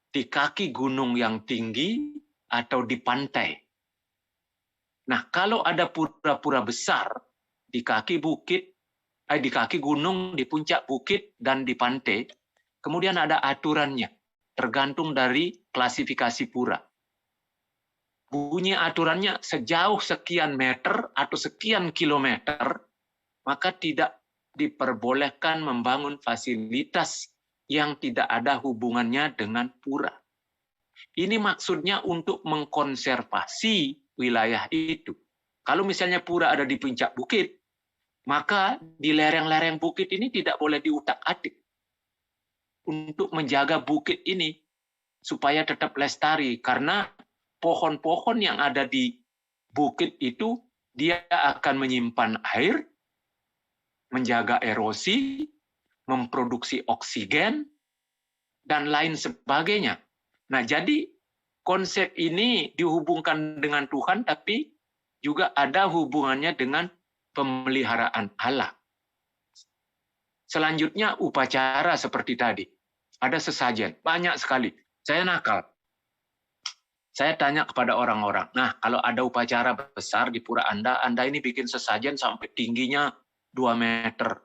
di kaki gunung yang tinggi, atau di pantai. Nah, kalau ada pura-pura besar di kaki bukit, di kaki gunung, di puncak bukit, dan di pantai, kemudian ada aturannya, tergantung dari klasifikasi pura. Bunyi aturannya sejauh sekian meter atau sekian kilometer, maka tidak diperbolehkan membangun fasilitas yang tidak ada hubungannya dengan pura. Ini maksudnya untuk mengkonservasi wilayah itu. Kalau misalnya pura ada di puncak bukit, maka di lereng-lereng bukit ini tidak boleh diutak-atik untuk menjaga bukit ini supaya tetap lestari, karena pohon-pohon yang ada di bukit itu dia akan menyimpan air, menjaga erosi, memproduksi oksigen, dan lain sebagainya. Nah, jadi konsep ini dihubungkan dengan Tuhan, tapi juga ada hubungannya dengan pemeliharaan alam. Selanjutnya upacara seperti tadi. Ada sesajen, banyak sekali. Saya nakal. Saya tanya kepada orang-orang, nah kalau ada upacara besar di pura Anda ini bikin sesajen sampai tingginya 2 meter.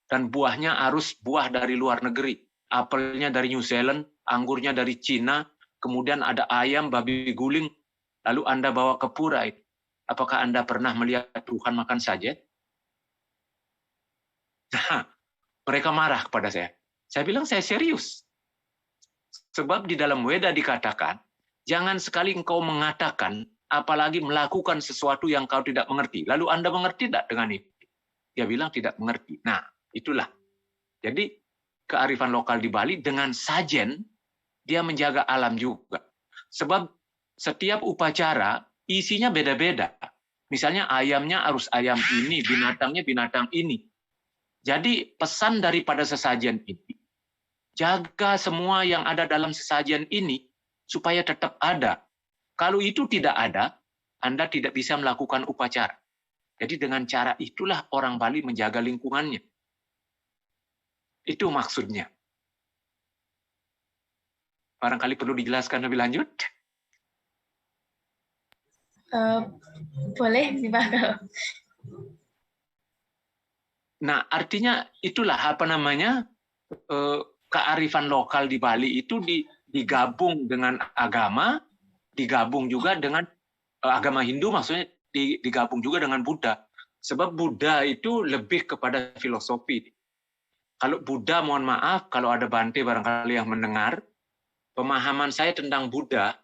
Dan buahnya harus buah dari luar negeri. Apelnya dari New Zealand, anggurnya dari Cina, kemudian ada ayam, babi guling, lalu Anda bawa ke pura itu. Apakah Anda pernah melihat Tuhan makan sajen? Nah, mereka marah kepada saya. Saya bilang saya serius. Sebab di dalam Weda dikatakan, jangan sekali engkau mengatakan, apalagi melakukan sesuatu yang kau tidak mengerti. Lalu Anda mengerti tidak dengan itu? Dia bilang tidak mengerti. Nah, itulah. Jadi, kearifan lokal di Bali dengan sajen, dia menjaga alam juga. Sebab setiap upacara, isinya beda-beda. Misalnya ayamnya harus ayam ini, binatangnya binatang ini. Jadi, pesan daripada sesajen ini, jaga semua yang ada dalam sesajen ini supaya tetap ada. Kalau itu tidak ada, Anda tidak bisa melakukan upacara. Jadi dengan cara itulah orang Bali menjaga lingkungannya. Itu maksudnya. Barangkali perlu dijelaskan lebih lanjut. Boleh, Pak. Nah, artinya itulah apa namanya, kearifan lokal di Bali itu digabung dengan agama, digabung juga dengan agama Hindu, maksudnya digabung juga dengan Buddha. Sebab Buddha itu lebih kepada filosofi. Kalau Buddha, mohon maaf, kalau ada Bante barangkali yang mendengar, pemahaman saya tentang Buddha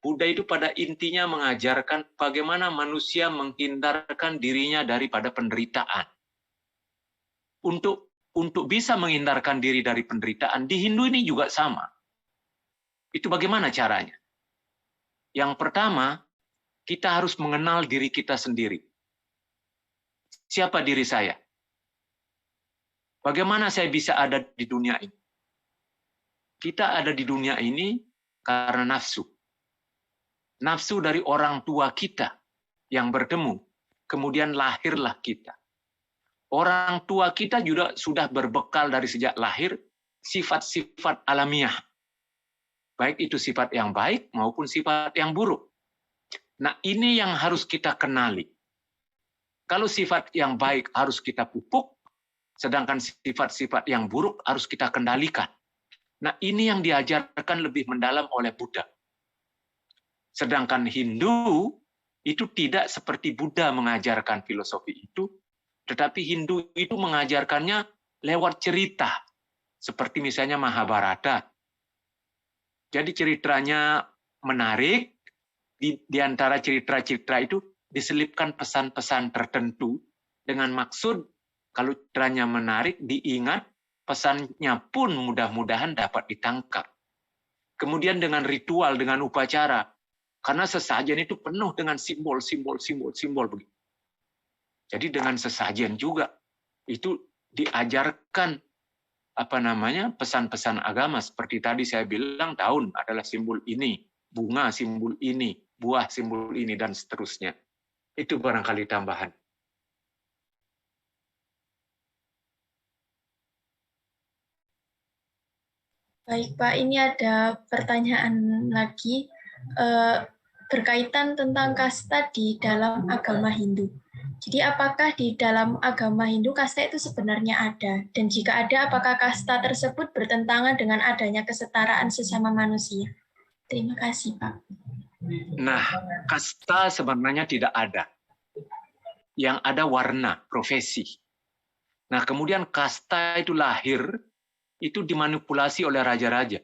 itu pada intinya mengajarkan bagaimana manusia menghindarkan dirinya daripada penderitaan. Untuk bisa menghindarkan diri dari penderitaan, di Hindu ini juga sama. Itu bagaimana caranya? Yang pertama, kita harus mengenal diri kita sendiri. Siapa diri saya? Bagaimana saya bisa ada di dunia ini? Kita ada di dunia ini karena nafsu. Nafsu dari orang tua kita yang bertemu, kemudian lahirlah kita. Orang tua kita juga sudah berbekal dari sejak lahir sifat-sifat alamiah. Baik itu sifat yang baik maupun sifat yang buruk. Nah, ini yang harus kita kenali. Kalau sifat yang baik harus kita pupuk, sedangkan sifat-sifat yang buruk harus kita kendalikan. Nah, ini yang diajarkan lebih mendalam oleh Buddha. Sedangkan Hindu itu tidak seperti Buddha mengajarkan filosofi itu, tetapi Hindu itu mengajarkannya lewat cerita. Seperti misalnya Mahabharata. Jadi ceritanya menarik, di antara cerita-cerita itu diselipkan pesan-pesan tertentu dengan maksud kalau ceritanya menarik, diingat, pesannya pun mudah-mudahan dapat ditangkap. Kemudian dengan ritual, dengan upacara, karena sesajen itu penuh dengan simbol begitu. Jadi dengan sesajen juga itu diajarkan pesan-pesan agama, seperti tadi saya bilang daun adalah simbol ini, bunga simbol ini, buah simbol ini, dan seterusnya. Itu barangkali tambahan. Baik Pak, ini ada pertanyaan lagi berkaitan tentang kasta di dalam agama Hindu. Jadi apakah di dalam agama Hindu kasta itu sebenarnya ada? Dan jika ada, apakah kasta tersebut bertentangan dengan adanya kesetaraan sesama manusia? Terima kasih Pak. Nah, kasta sebenarnya tidak ada. Yang ada warna, profesi. Nah, kemudian kasta itu lahir, itu dimanipulasi oleh raja-raja.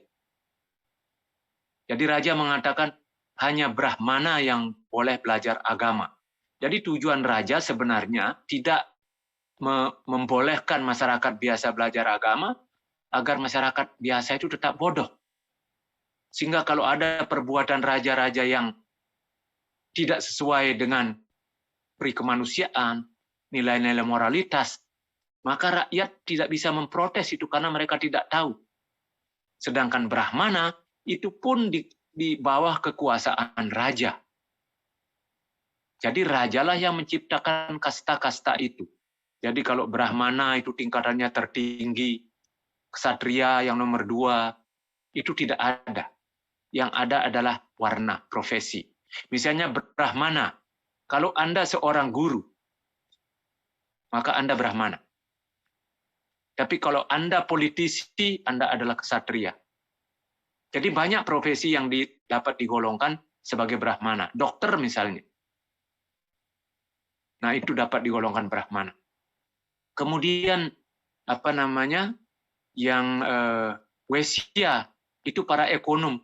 Jadi raja mengatakan hanya Brahmana yang boleh belajar agama. Jadi tujuan raja sebenarnya tidak membolehkan masyarakat biasa belajar agama, agar masyarakat biasa itu tetap bodoh. Sehingga kalau ada perbuatan raja-raja yang tidak sesuai dengan peri kemanusiaan, nilai-nilai moralitas, maka rakyat tidak bisa memprotes itu karena mereka tidak tahu. Sedangkan Brahmana itu pun di bawah kekuasaan raja. Jadi rajalah yang menciptakan kasta-kasta itu. Jadi kalau Brahmana itu tingkatannya tertinggi, ksatria yang nomor 2, itu tidak ada. Yang ada adalah warna, profesi. Misalnya Brahmana, kalau Anda seorang guru, maka Anda Brahmana. Tapi kalau Anda politisi, Anda adalah ksatria. Jadi banyak profesi yang dapat digolongkan sebagai Brahmana. Dokter misalnya. Nah, itu dapat digolongkan Brahmana. Kemudian yang Wesya, itu para ekonom,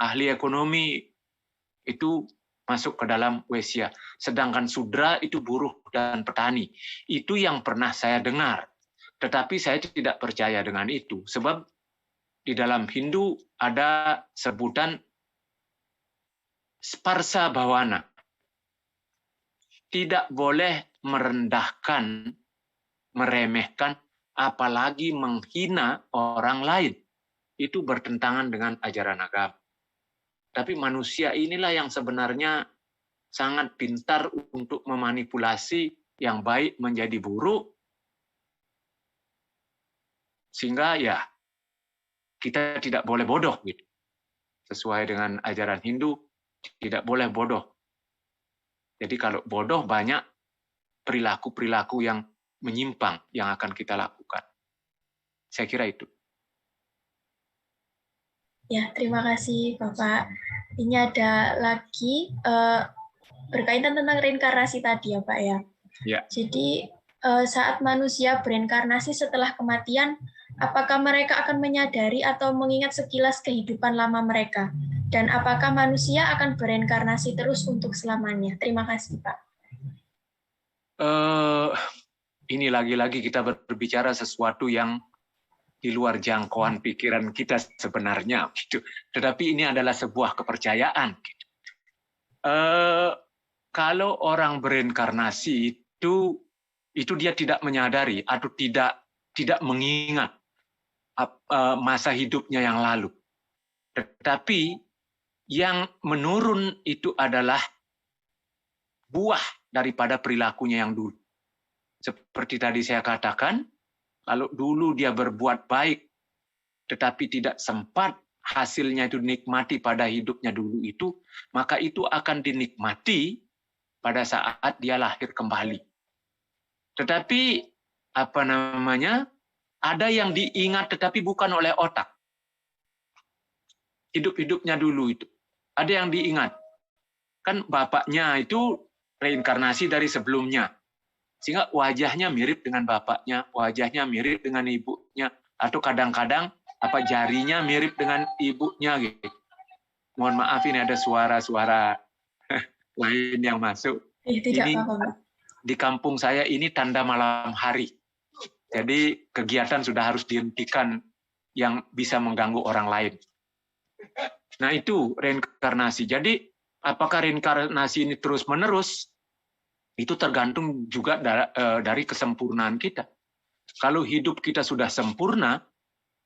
ahli ekonomi itu masuk ke dalam Wesya. Sedangkan Sudra itu buruh dan petani. Itu yang pernah saya dengar. Tetapi saya tidak percaya dengan itu. Sebab di dalam Hindu ada sebutan Sparsa Bhawana. Tidak boleh merendahkan, meremehkan, apalagi menghina orang lain. Itu bertentangan dengan ajaran agama. Tapi manusia inilah yang sebenarnya sangat pintar untuk memanipulasi yang baik menjadi buruk, sehingga ya kita tidak boleh bodoh gitu. Sesuai dengan ajaran Hindu, tidak boleh bodoh. Jadi kalau bodoh banyak perilaku-perilaku yang menyimpang yang akan kita lakukan. Saya kira itu. Ya, terima kasih Bapak. Ini ada lagi berkaitan tentang reinkarnasi tadi ya Pak ya. Ya. Jadi saat manusia berinkarnasi setelah kematian, apakah mereka akan menyadari atau mengingat sekilas kehidupan lama mereka? Dan apakah manusia akan berinkarnasi terus untuk selamanya? Terima kasih Pak. Ini lagi-lagi kita berbicara sesuatu yang di luar jangkauan pikiran kita sebenarnya, gitu. Tetapi ini adalah sebuah kepercayaan. Gitu. Kalau orang berinkarnasi itu dia tidak menyadari atau tidak mengingat masa hidupnya yang lalu. Tetapi yang menurun itu adalah buah daripada perilakunya yang dulu. Seperti tadi saya katakan, kalau dulu dia berbuat baik, tetapi tidak sempat hasilnya itu dinikmati pada hidupnya dulu itu, maka itu akan dinikmati pada saat dia lahir kembali. Tetapi ada yang diingat tetapi bukan oleh otak. Hidup-hidupnya dulu itu. Ada yang diingat. Kan bapaknya itu reinkarnasi dari sebelumnya. Sehingga wajahnya mirip dengan bapaknya, wajahnya mirip dengan ibunya, atau kadang-kadang jarinya mirip dengan ibunya gitu. Mohon maaf, ini ada suara-suara lain yang masuk. Tidak Ini apa-apa, Pak. di kampung saya ini tanda malam hari. Jadi kegiatan sudah harus dihentikan yang bisa mengganggu orang lain. Nah itu reinkarnasi. Jadi apakah reinkarnasi ini terus-menerus? Itu tergantung juga dari kesempurnaan kita. Kalau hidup kita sudah sempurna,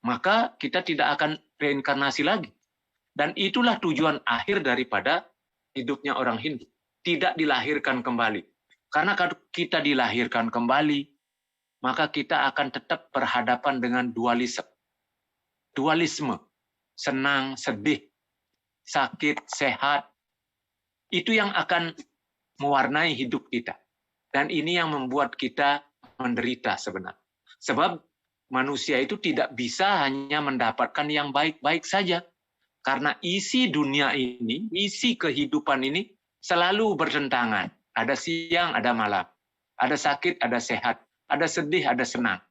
maka kita tidak akan reinkarnasi lagi. Dan itulah tujuan akhir daripada hidupnya orang Hindu. Tidak dilahirkan kembali. Karena kalau kita dilahirkan kembali, maka kita akan tetap berhadapan dengan dualisme. Dualisme, senang, sedih, sakit, sehat. Itu yang akan mewarnai hidup kita. Dan ini yang membuat kita menderita sebenarnya. Sebab manusia itu tidak bisa hanya mendapatkan yang baik-baik saja. Karena isi dunia ini, isi kehidupan ini selalu bertentangan. Ada siang, ada malam. Ada sakit, ada sehat. Ada sedih, ada senang.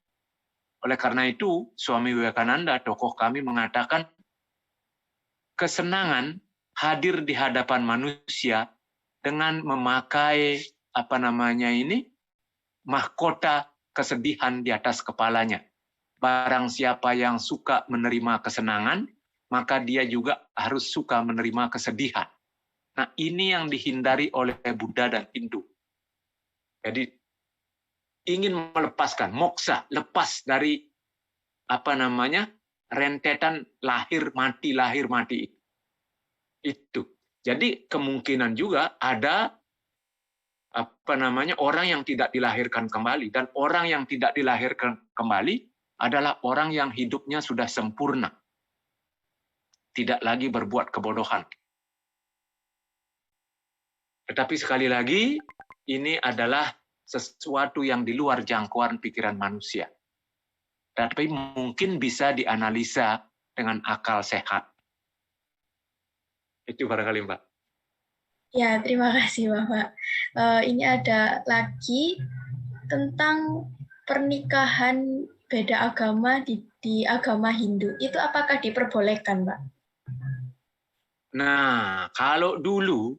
Oleh karena itu, Swami Vivekananda, tokoh kami, mengatakan kesenangan hadir di hadapan manusia dengan memakai mahkota kesedihan di atas kepalanya. Barang siapa yang suka menerima kesenangan, maka dia juga harus suka menerima kesedihan. Nah, ini yang dihindari oleh Buddha dan Hindu. Jadi ingin melepaskan moksa, lepas dari rentetan lahir mati itu. Jadi kemungkinan juga ada orang yang tidak dilahirkan kembali, dan orang yang tidak dilahirkan kembali adalah orang yang hidupnya sudah sempurna, tidak lagi berbuat kebodohan. Tetapi sekali lagi, ini adalah sesuatu yang di luar jangkauan pikiran manusia. Tapi mungkin bisa dianalisa dengan akal sehat. Itu barangkali, Mbak. Ya, terima kasih, Bapak. Ini ada lagi tentang pernikahan beda agama di agama Hindu. Itu apakah diperbolehkan, Pak? Nah, kalau dulu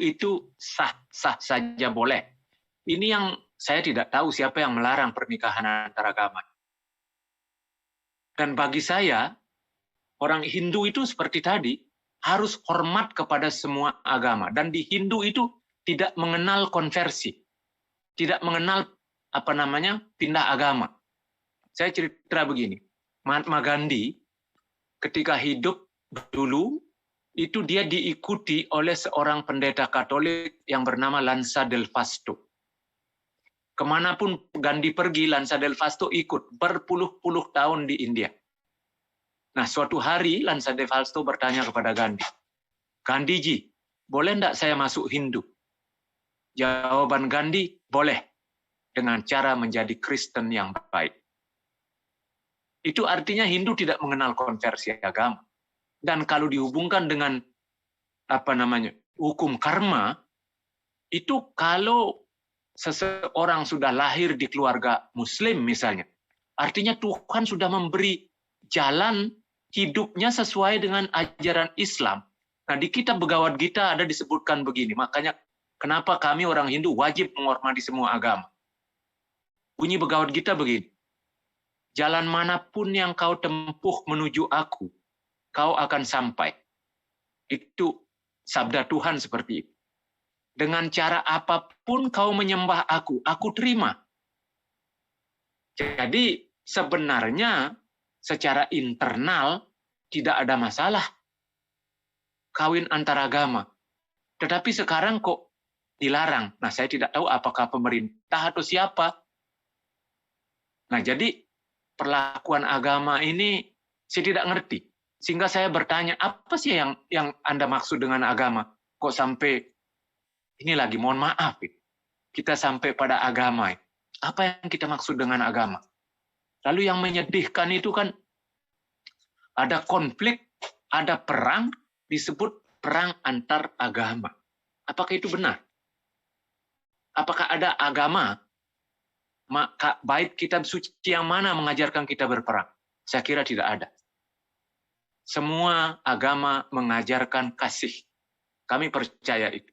itu sah saja boleh. Ini yang saya tidak tahu siapa yang melarang pernikahan antar agama. Dan bagi saya, orang Hindu itu seperti tadi, harus hormat kepada semua agama. Dan di Hindu itu tidak mengenal konversi. Tidak mengenal pindah agama. Saya cerita begini. Mahatma Gandhi ketika hidup dulu, itu dia diikuti oleh seorang pendeta Katolik yang bernama Lanza del Vasto. Kemanapun Gandhi pergi, Lanza del Vasto ikut berpuluh-puluh tahun di India. Nah, suatu hari Lanza del Vasto bertanya kepada Gandhi, Gandhiji, boleh enggak saya masuk Hindu? Jawaban Gandhi, boleh, dengan cara menjadi Kristen yang baik. Itu artinya Hindu tidak mengenal konversi agama. Dan kalau dihubungkan dengan hukum karma, itu kalau seseorang sudah lahir di keluarga Muslim misalnya, artinya Tuhan sudah memberi jalan hidupnya sesuai dengan ajaran Islam. Nah, di kitab Bhagavad Gita ada disebutkan begini, makanya kenapa kami orang Hindu wajib menghormati semua agama. Bunyi Bhagavad Gita begini, jalan manapun yang kau tempuh menuju aku, kau akan sampai. Itu sabda Tuhan seperti itu. Dengan cara apapun kau menyembah aku terima. Jadi sebenarnya secara internal tidak ada masalah kawin antar agama. Tetapi sekarang kok dilarang. Nah, saya tidak tahu apakah pemerintah atau siapa. Nah, jadi perlakuan agama ini saya tidak ngerti. Sehingga saya bertanya, apa sih yang Anda maksud dengan agama? Kok sampai, ini lagi mohon maaf, kita sampai pada agama. Apa yang kita maksud dengan agama? Lalu yang menyedihkan itu kan, ada konflik, ada perang, disebut perang antar agama. Apakah itu benar? Apakah ada agama, bait kitab suci yang mana mengajarkan kita berperang? Saya kira tidak ada. Semua agama mengajarkan kasih. Kami percaya itu.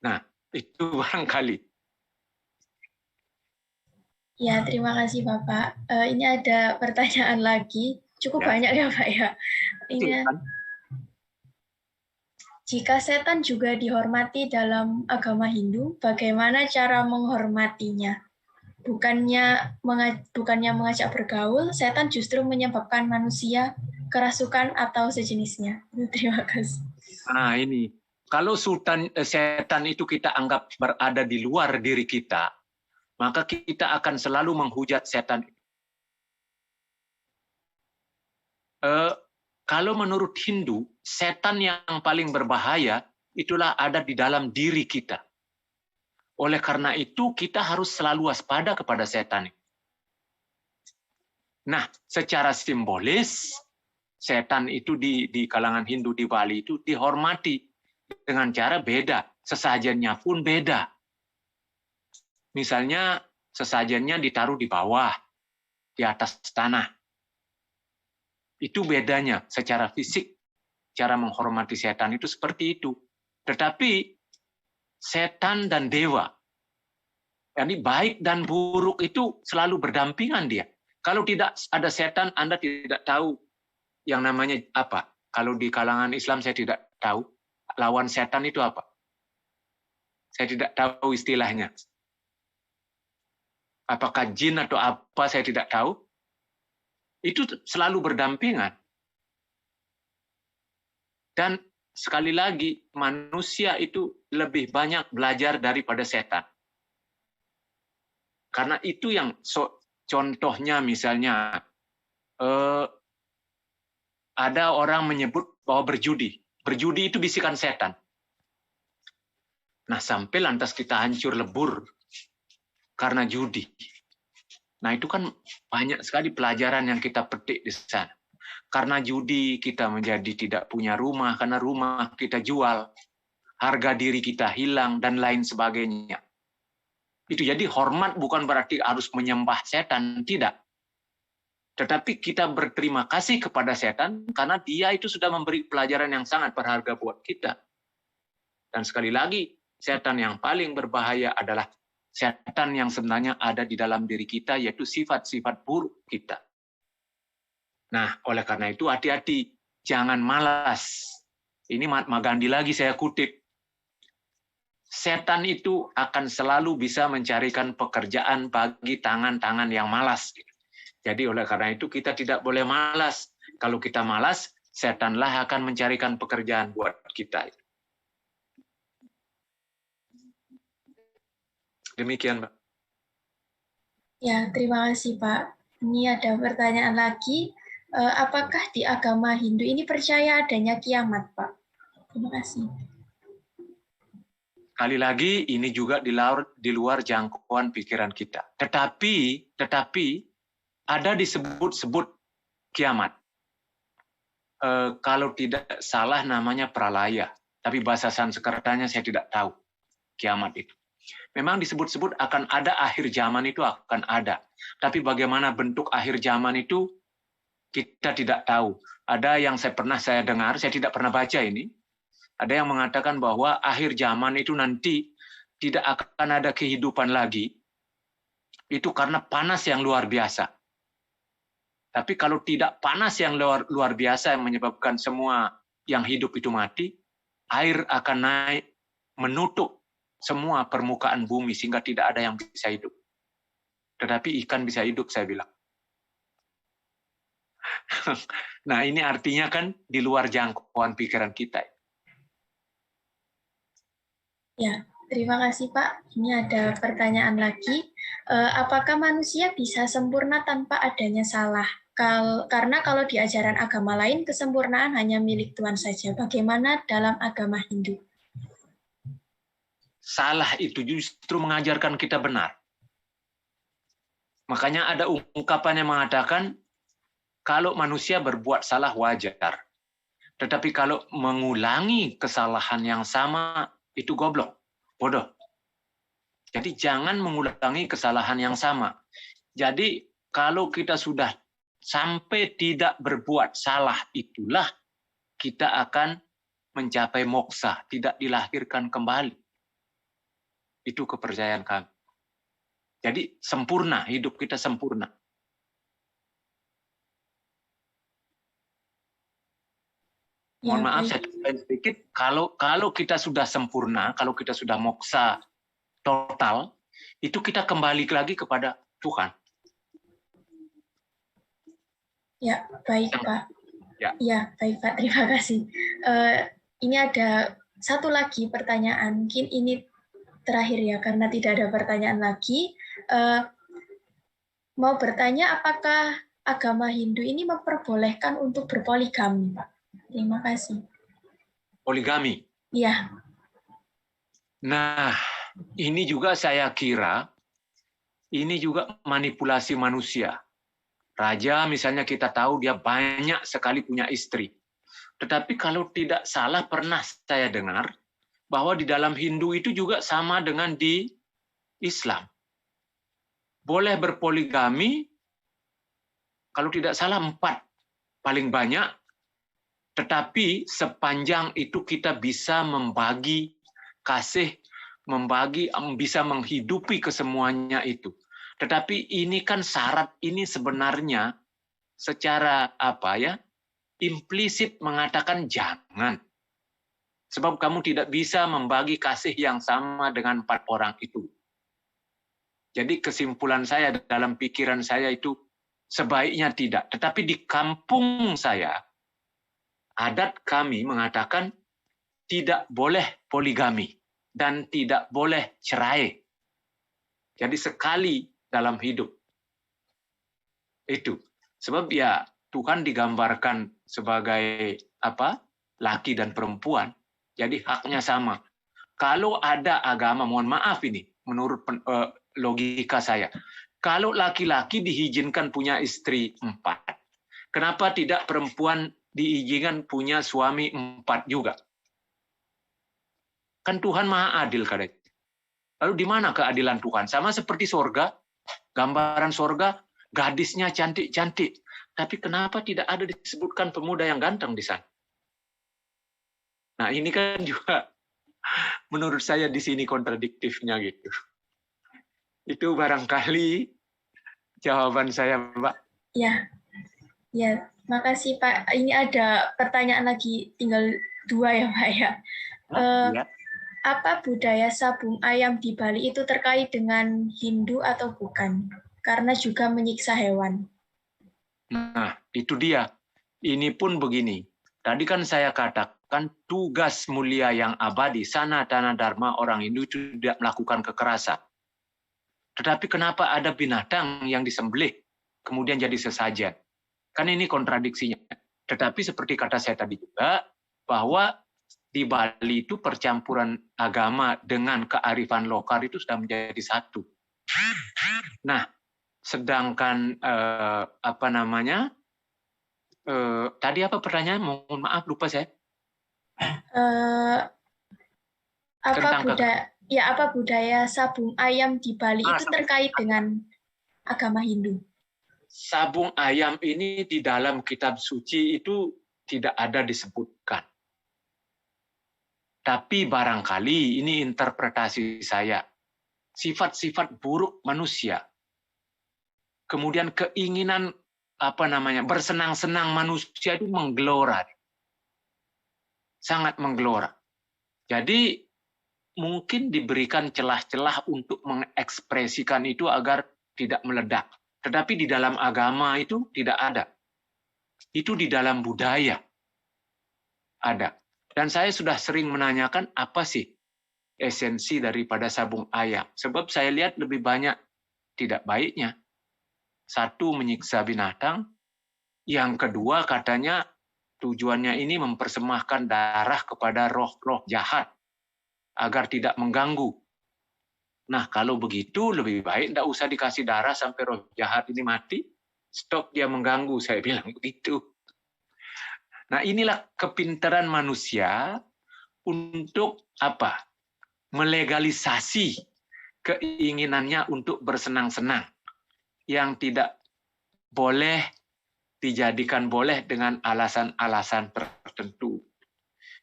Nah, itu barangkali. Ya, terima kasih Bapak. Ini ada pertanyaan lagi. Cukup Ya. banyak ya Pak ya. Ini Silakan. jika setan juga dihormati dalam agama Hindu, bagaimana cara menghormatinya? Bukannya mengajak bergaul, setan justru menyebabkan manusia kerasukan atau sejenisnya. Terima kasih. Nah, ini. Kalau setan itu kita anggap berada di luar diri kita, maka kita akan selalu menghujat setan. Kalau menurut Hindu, setan yang paling berbahaya itulah ada di dalam diri kita. Oleh karena itu, kita harus selalu waspada kepada setan. Nah, secara simbolis, setan itu di kalangan Hindu di Bali itu dihormati dengan cara beda. Sesajennya pun beda. Misalnya, sesajennya ditaruh di bawah, di atas tanah. Itu bedanya secara fisik. Cara menghormati setan itu seperti itu. Tetapi setan dan dewa, yani baik dan buruk itu selalu berdampingan dia. Kalau tidak ada setan, Anda tidak tahu yang namanya apa. Kalau di kalangan Islam saya tidak tahu. Lawan setan itu apa? Saya tidak tahu istilahnya. Apakah jin atau apa, saya tidak tahu. Itu selalu berdampingan. Dan sekali lagi, manusia itu lebih banyak belajar daripada setan. Karena itu yang contohnya misalnya, ada orang menyebut bahwa berjudi. Berjudi itu bisikan setan. Nah, sampai lantas kita hancur lebur karena judi. Nah, itu kan banyak sekali pelajaran yang kita petik di sana. Karena judi kita menjadi tidak punya rumah, karena rumah kita jual, harga diri kita hilang, dan lain sebagainya. Itu jadi hormat bukan berarti harus menyembah setan, tidak. Tetapi kita berterima kasih kepada setan karena dia itu sudah memberi pelajaran yang sangat berharga buat kita. Dan sekali lagi, setan yang paling berbahaya adalah setan yang sebenarnya ada di dalam diri kita, yaitu sifat-sifat buruk kita. Nah, oleh karena itu hati-hati, jangan malas. Ini Mahatma Gandhi lagi saya kutip. Setan itu akan selalu bisa mencarikan pekerjaan bagi tangan-tangan yang malas. Jadi oleh karena itu kita tidak boleh malas. Kalau kita malas, setanlah akan mencarikan pekerjaan buat kita. Demikian, Mbak. Ya, terima kasih, Pak. Ini ada pertanyaan lagi. Apakah di agama Hindu ini percaya adanya kiamat, Pak? Terima kasih. Sekali lagi, ini juga di luar jangkauan pikiran kita. Tetapi ada disebut-sebut kiamat. Kalau tidak salah namanya pralaya. Tapi bahasa Sanskertanya saya tidak tahu kiamat itu. Memang disebut-sebut akan ada akhir zaman itu akan ada. Tapi bagaimana bentuk akhir zaman itu kita tidak tahu. Ada yang pernah saya dengar, saya tidak pernah baca ini. Ada yang mengatakan bahwa akhir zaman itu nanti tidak akan ada kehidupan lagi. Itu karena panas yang luar biasa. Tapi kalau tidak panas yang luar biasa yang menyebabkan semua yang hidup itu mati, air akan naik menutup semua permukaan bumi sehingga tidak ada yang bisa hidup. Tetapi ikan bisa hidup, saya bilang. Nah, ini artinya kan di luar jangkauan pikiran kita. Ya, terima kasih Pak. Ini ada pertanyaan lagi. Apakah manusia bisa sempurna tanpa adanya salah? Karena kalau di ajaran agama lain, kesempurnaan hanya milik Tuhan saja. Bagaimana dalam agama Hindu? Salah itu justru mengajarkan kita benar. Makanya ada ungkapan yang mengatakan, kalau manusia berbuat salah wajar. Tetapi kalau mengulangi kesalahan yang sama, itu goblok, bodoh. Jadi jangan mengulangi kesalahan yang sama. Jadi kalau kita sudah sampai tidak berbuat salah, itulah kita akan mencapai moksa, tidak dilahirkan kembali. Itu kepercayaan kami. Jadi sempurna, hidup kita sempurna. Mohon maaf, saya tambahin sedikit. Kalau kita sudah sempurna, kalau kita sudah moksa total, itu kita kembali lagi kepada Tuhan. Ya, baik Pak. Ya, baik Pak. Terima kasih. Ini ada satu lagi pertanyaan. Mungkin ini terakhir ya, karena tidak ada pertanyaan lagi. Mau bertanya, apakah agama Hindu ini memperbolehkan untuk berpoligami, Pak? Terima kasih. Poligami? Iya. Nah, ini juga saya kira, ini juga manipulasi manusia. Raja misalnya kita tahu dia banyak sekali punya istri. Tetapi kalau tidak salah pernah saya dengar, bahwa di dalam Hindu itu juga sama dengan di Islam. Boleh berpoligami, kalau tidak salah 4 paling banyak, tetapi sepanjang itu kita bisa membagi kasih, bisa menghidupi kesemuanya itu. Tetapi ini kan syarat ini sebenarnya secara implisit mengatakan jangan. Sebab kamu tidak bisa membagi kasih yang sama dengan 4 orang itu. Jadi kesimpulan saya dalam pikiran saya itu sebaiknya tidak. Tetapi di kampung saya, adat kami mengatakan tidak boleh poligami dan tidak boleh cerai. Jadi sekali dalam hidup. Itu. Sebab ya Tuhan digambarkan sebagai laki dan perempuan. Jadi haknya sama. Kalau ada agama, mohon maaf ini, menurut logika saya. Kalau laki-laki diizinkan punya istri 4, kenapa tidak perempuan diizinkan punya suami 4 juga? Kan Tuhan maha adil kadang. Lalu di mana keadilan Tuhan? Sama seperti sorga, gambaran sorga, gadisnya cantik-cantik. Tapi kenapa tidak ada disebutkan pemuda yang ganteng di sana? Nah ini kan juga menurut saya di sini kontradiktifnya gitu. Itu barangkali jawaban saya, Mbak. Ya, makasih Pak. Ini ada pertanyaan lagi, tinggal 2 ya Pak ya. Ya. Apa budaya sabung ayam di Bali itu terkait dengan Hindu atau bukan? Karena juga menyiksa hewan. Nah, itu dia. Ini pun begini. Tadi kan saya katakan tugas mulia yang abadi, sanatana dharma orang Hindu tidak melakukan kekerasan. Tetapi kenapa ada binatang yang disembelih, kemudian jadi sesajen? Kan ini kontradiksinya. Tetapi seperti kata saya tadi juga, bahwa di Bali itu percampuran agama dengan kearifan lokal itu sudah menjadi satu. Nah, sedangkan tadi apa pertanyaan? Mohon maaf, lupa saya. Apa budaya sabung ayam di Bali itu terkait dengan agama Hindu? Sabung ayam ini di dalam kitab suci itu tidak ada disebutkan. Tapi barangkali ini interpretasi saya. Sifat-sifat buruk manusia. Kemudian keinginan bersenang-senang manusia itu menggelora. Sangat menggelora. Jadi mungkin diberikan celah-celah untuk mengekspresikan itu agar tidak meledak. Tetapi di dalam agama itu tidak ada. Itu di dalam budaya ada. Dan saya sudah sering menanyakan apa sih esensi daripada sabung ayam. Sebab saya lihat lebih banyak tidak baiknya. 1, menyiksa binatang. Yang kedua katanya tujuannya ini mempersembahkan darah kepada roh-roh jahat agar tidak mengganggu. Nah, kalau begitu lebih baik tidak usah dikasih darah sampai roh jahat ini mati. Stop dia mengganggu, saya bilang begitu. Nah, inilah kepintaran manusia untuk melegalisasi keinginannya untuk bersenang-senang yang tidak boleh dijadikan boleh dengan alasan-alasan tertentu.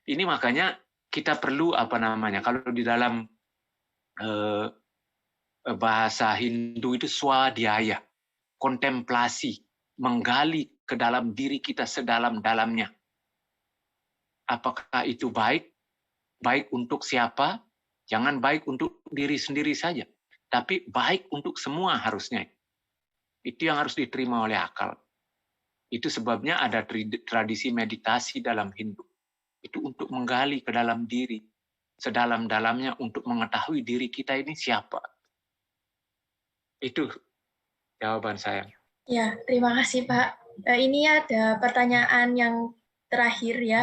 Ini makanya kita perlu kalau di dalam bahasa Hindu itu swadhyaya, kontemplasi, menggali ke dalam diri kita sedalam-dalamnya. Apakah itu baik? Baik untuk siapa? Jangan baik untuk diri sendiri saja, tapi baik untuk semua harusnya. Itu yang harus diterima oleh akal. Itu sebabnya ada tradisi meditasi dalam Hindu. Itu untuk menggali ke dalam diri, sedalam-dalamnya untuk mengetahui diri kita ini siapa. Itu jawaban saya. Ya, terima kasih Pak. Ini ada pertanyaan yang terakhir ya.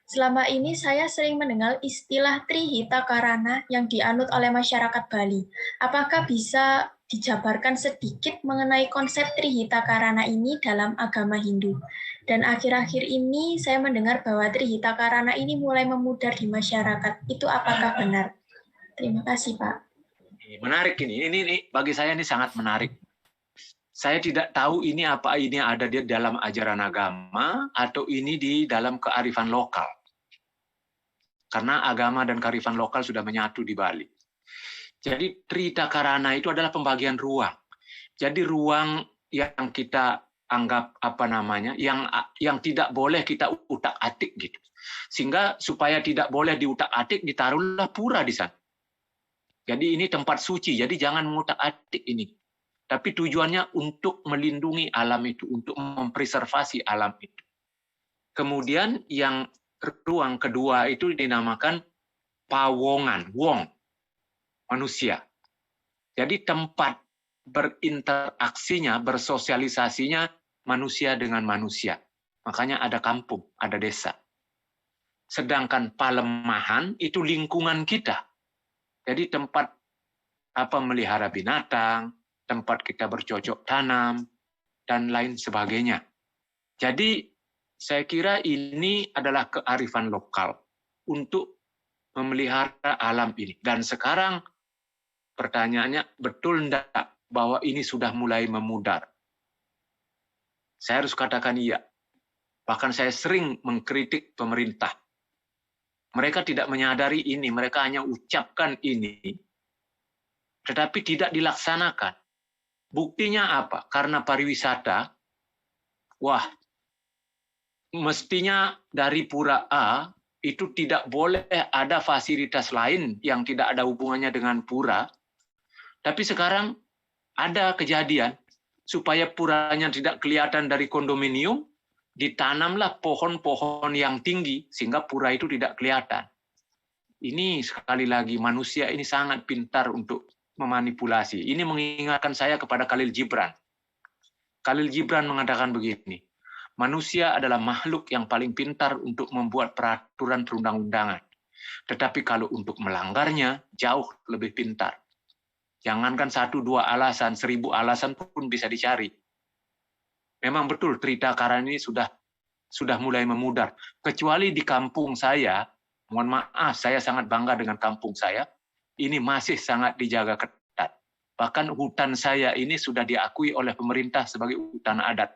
Selama ini saya sering mendengar istilah Trihita Karana yang dianut oleh masyarakat Bali. Apakah bisa dijabarkan sedikit mengenai konsep Trihita Karana ini dalam agama Hindu? Dan akhir-akhir ini saya mendengar bahwa Trihita Karana ini mulai memudar di masyarakat. Itu apakah benar? Terima kasih, Pak. Menarik ini bagi saya ini sangat menarik. Saya tidak tahu ini ada di dalam ajaran agama atau ini di dalam kearifan lokal. Karena agama dan kearifan lokal sudah menyatu di Bali. Jadi Trihita Karana itu adalah pembagian ruang. Jadi ruang yang kita anggap yang tidak boleh kita utak-atik gitu. Sehingga supaya tidak boleh diutak-atik ditaruhlah pura di sana. Jadi ini tempat suci, jadi jangan mengutak-atik ini. Tapi tujuannya untuk melindungi alam itu, untuk mempreservasi alam itu. Kemudian yang ruang kedua itu dinamakan pawongan, wong, manusia. Jadi tempat berinteraksinya, bersosialisasinya manusia dengan manusia. Makanya ada kampung, ada desa. Sedangkan palemahan itu lingkungan kita. Jadi tempat melihara binatang, tempat kita bercocok tanam, dan lain sebagainya. Jadi saya kira ini adalah kearifan lokal untuk memelihara alam ini. Dan sekarang pertanyaannya, betul enggak bahwa ini sudah mulai memudar? Saya harus katakan iya. Bahkan saya sering mengkritik pemerintah. Mereka tidak menyadari ini, mereka hanya ucapkan ini, tetapi tidak dilaksanakan. Buktinya apa? Karena pariwisata, mestinya dari Pura A itu tidak boleh ada fasilitas lain yang tidak ada hubungannya dengan Pura. Tapi sekarang ada kejadian, supaya puranya tidak kelihatan dari kondominium, ditanamlah pohon-pohon yang tinggi, sehingga pura itu tidak kelihatan. Ini sekali lagi, manusia ini sangat pintar untuk memanipulasi. Ini mengingatkan saya kepada Khalil Gibran. Khalil Gibran mengatakan begini, manusia adalah makhluk yang paling pintar untuk membuat peraturan perundang-undangan. Tetapi kalau untuk melanggarnya, jauh lebih pintar. Jangankan 1-2 alasan, 1000 alasan pun bisa dicari. Memang betul Trihita Karana ini sudah mulai memudar. Kecuali di kampung saya, mohon maaf, saya sangat bangga dengan kampung saya, ini masih sangat dijaga ketat. Bahkan hutan saya ini sudah diakui oleh pemerintah sebagai hutan adat.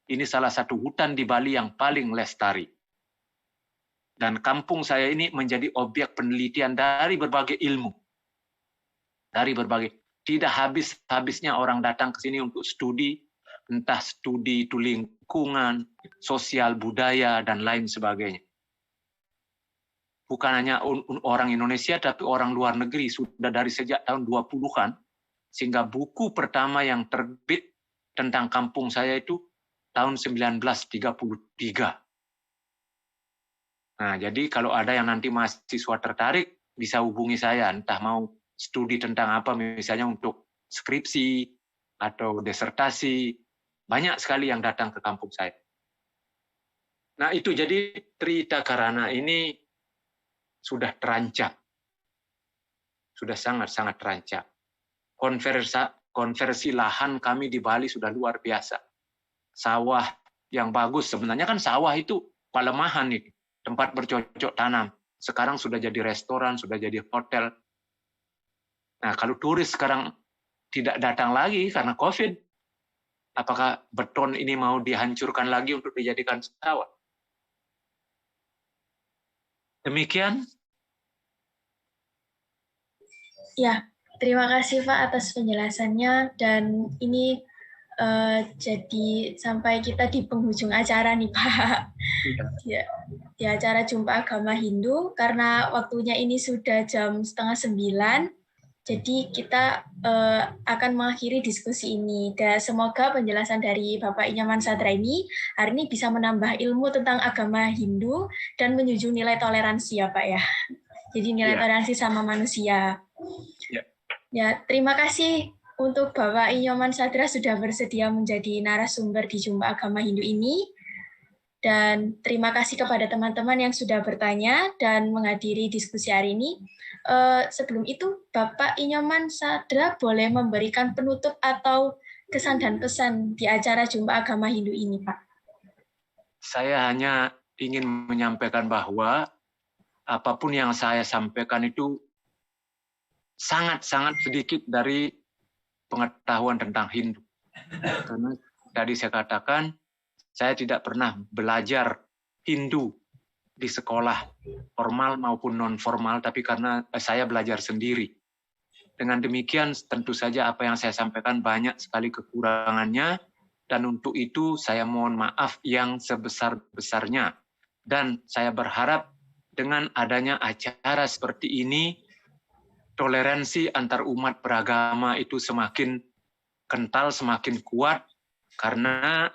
Ini salah satu hutan di Bali yang paling lestari. Dan kampung saya ini menjadi objek penelitian dari berbagai ilmu. Tidak habis-habisnya orang datang ke sini untuk studi, entah studi itu lingkungan, sosial, budaya, dan lain sebagainya. Bukan hanya orang Indonesia, tapi orang luar negeri sudah dari sejak tahun 20-an, sehingga buku pertama yang terbit tentang kampung saya itu tahun 1933. Nah, jadi kalau ada yang nanti mahasiswa tertarik, bisa hubungi saya, entah mau studi tentang apa, misalnya untuk skripsi atau disertasi. Banyak sekali yang datang ke kampung saya. Nah itu jadi Trihita Karana ini sudah terancam. Sudah sangat-sangat terancam. Konversi lahan kami di Bali sudah luar biasa. Sawah yang bagus, sebenarnya kan sawah itu palemahan itu, tempat bercocok tanam. Sekarang sudah jadi restoran, sudah jadi hotel. Nah kalau turis sekarang tidak datang lagi karena COVID, Apakah beton ini mau dihancurkan lagi untuk dijadikan pesawat? Demikian. Ya, terima kasih Pak atas penjelasannya, dan ini jadi sampai kita di penghujung acara nih Pak. Iya. Di acara Jumpa Agama Hindu, karena waktunya ini sudah jam 8:30, jadi kita akan mengakhiri diskusi ini. Dan semoga penjelasan dari Bapak Inyoman Sadra ini hari ini bisa menambah ilmu tentang agama Hindu dan menjunjung nilai toleransi ya Pak ya. Jadi nilai toleransi sama manusia. Ya, terima kasih untuk Bapak Inyoman Sadra sudah bersedia menjadi narasumber di Jumpa Agama Hindu ini. Dan terima kasih kepada teman-teman yang sudah bertanya dan menghadiri diskusi hari ini. Sebelum itu, Bapak Inyoman Sadra boleh memberikan penutup atau kesan dan pesan di acara Jumpa Agama Hindu ini, Pak. Saya hanya ingin menyampaikan bahwa apapun yang saya sampaikan itu sangat-sangat sedikit dari pengetahuan tentang Hindu. Karena tadi saya katakan, saya tidak pernah belajar Hindu di sekolah formal maupun non-formal, tapi karena saya belajar sendiri. Dengan demikian, tentu saja apa yang saya sampaikan banyak sekali kekurangannya, dan untuk itu saya mohon maaf yang sebesar-besarnya. Dan saya berharap dengan adanya acara seperti ini, toleransi antar umat beragama itu semakin kental, semakin kuat, karena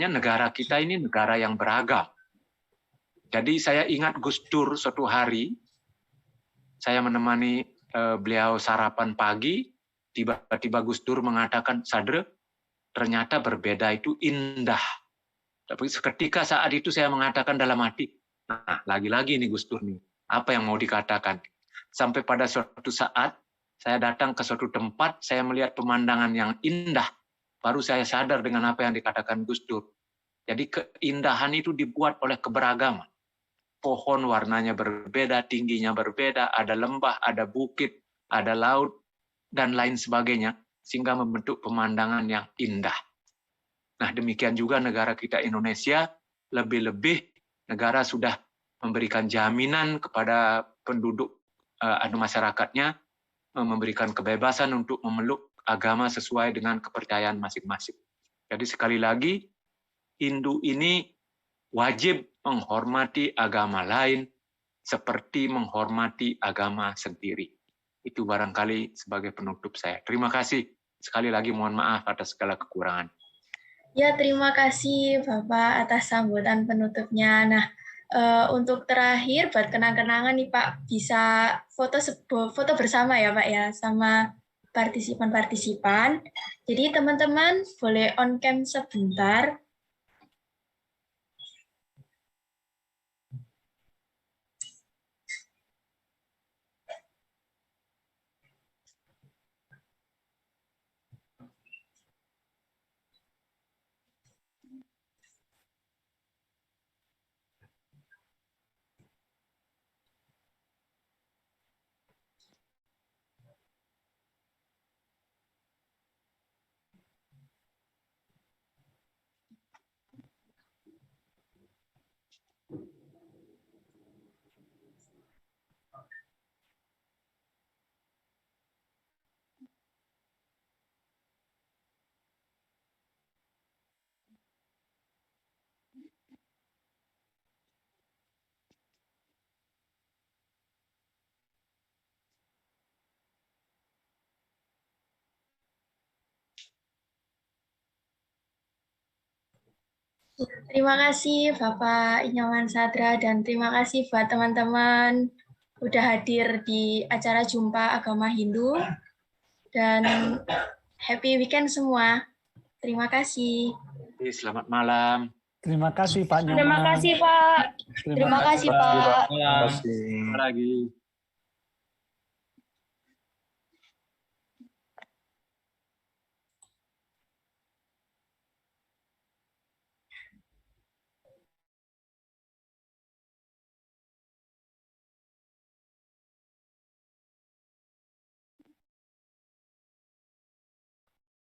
negara kita ini negara yang beragam. Jadi saya ingat Gus Dur suatu hari, saya menemani beliau sarapan pagi, tiba-tiba Gus Dur mengatakan, Sadra, ternyata berbeda itu indah. Tapi seketika saat itu saya mengatakan dalam hati, nah lagi-lagi nih Gus Dur nih, apa yang mau dikatakan? Sampai pada suatu saat, saya datang ke suatu tempat, saya melihat pemandangan yang indah, baru saya sadar dengan apa yang dikatakan Gus Dur. Jadi keindahan itu dibuat oleh keberagaman. Pohon warnanya berbeda, tingginya berbeda, ada lembah, ada bukit, ada laut, dan lain sebagainya, sehingga membentuk pemandangan yang indah. Nah, demikian juga negara kita Indonesia, lebih-lebih negara sudah memberikan jaminan kepada penduduk masyarakatnya, memberikan kebebasan untuk memeluk agama sesuai dengan kepercayaan masing-masing. Jadi sekali lagi, Hindu ini wajib menghormati agama lain seperti menghormati agama sendiri. Itu barangkali sebagai penutup saya. Terima kasih. Sekali lagi mohon maaf atas segala kekurangan. Ya, terima kasih Bapak atas sambutan penutupnya. Nah, untuk terakhir buat kenang-kenangan nih Pak, bisa foto bersama ya Pak ya, sama partisipan-partisipan. Jadi teman-teman boleh on cam sebentar. Terima kasih Bapak Inyoman Sadra, dan terima kasih buat teman-teman udah hadir di acara Jumpa Agama Hindu, dan happy weekend semua. Terima kasih. Selamat malam. Terima kasih Pak Nyoman. Terima kasih Pak. Terima kasih Pak. Terima kasih. Terima lagi.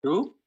Tuh.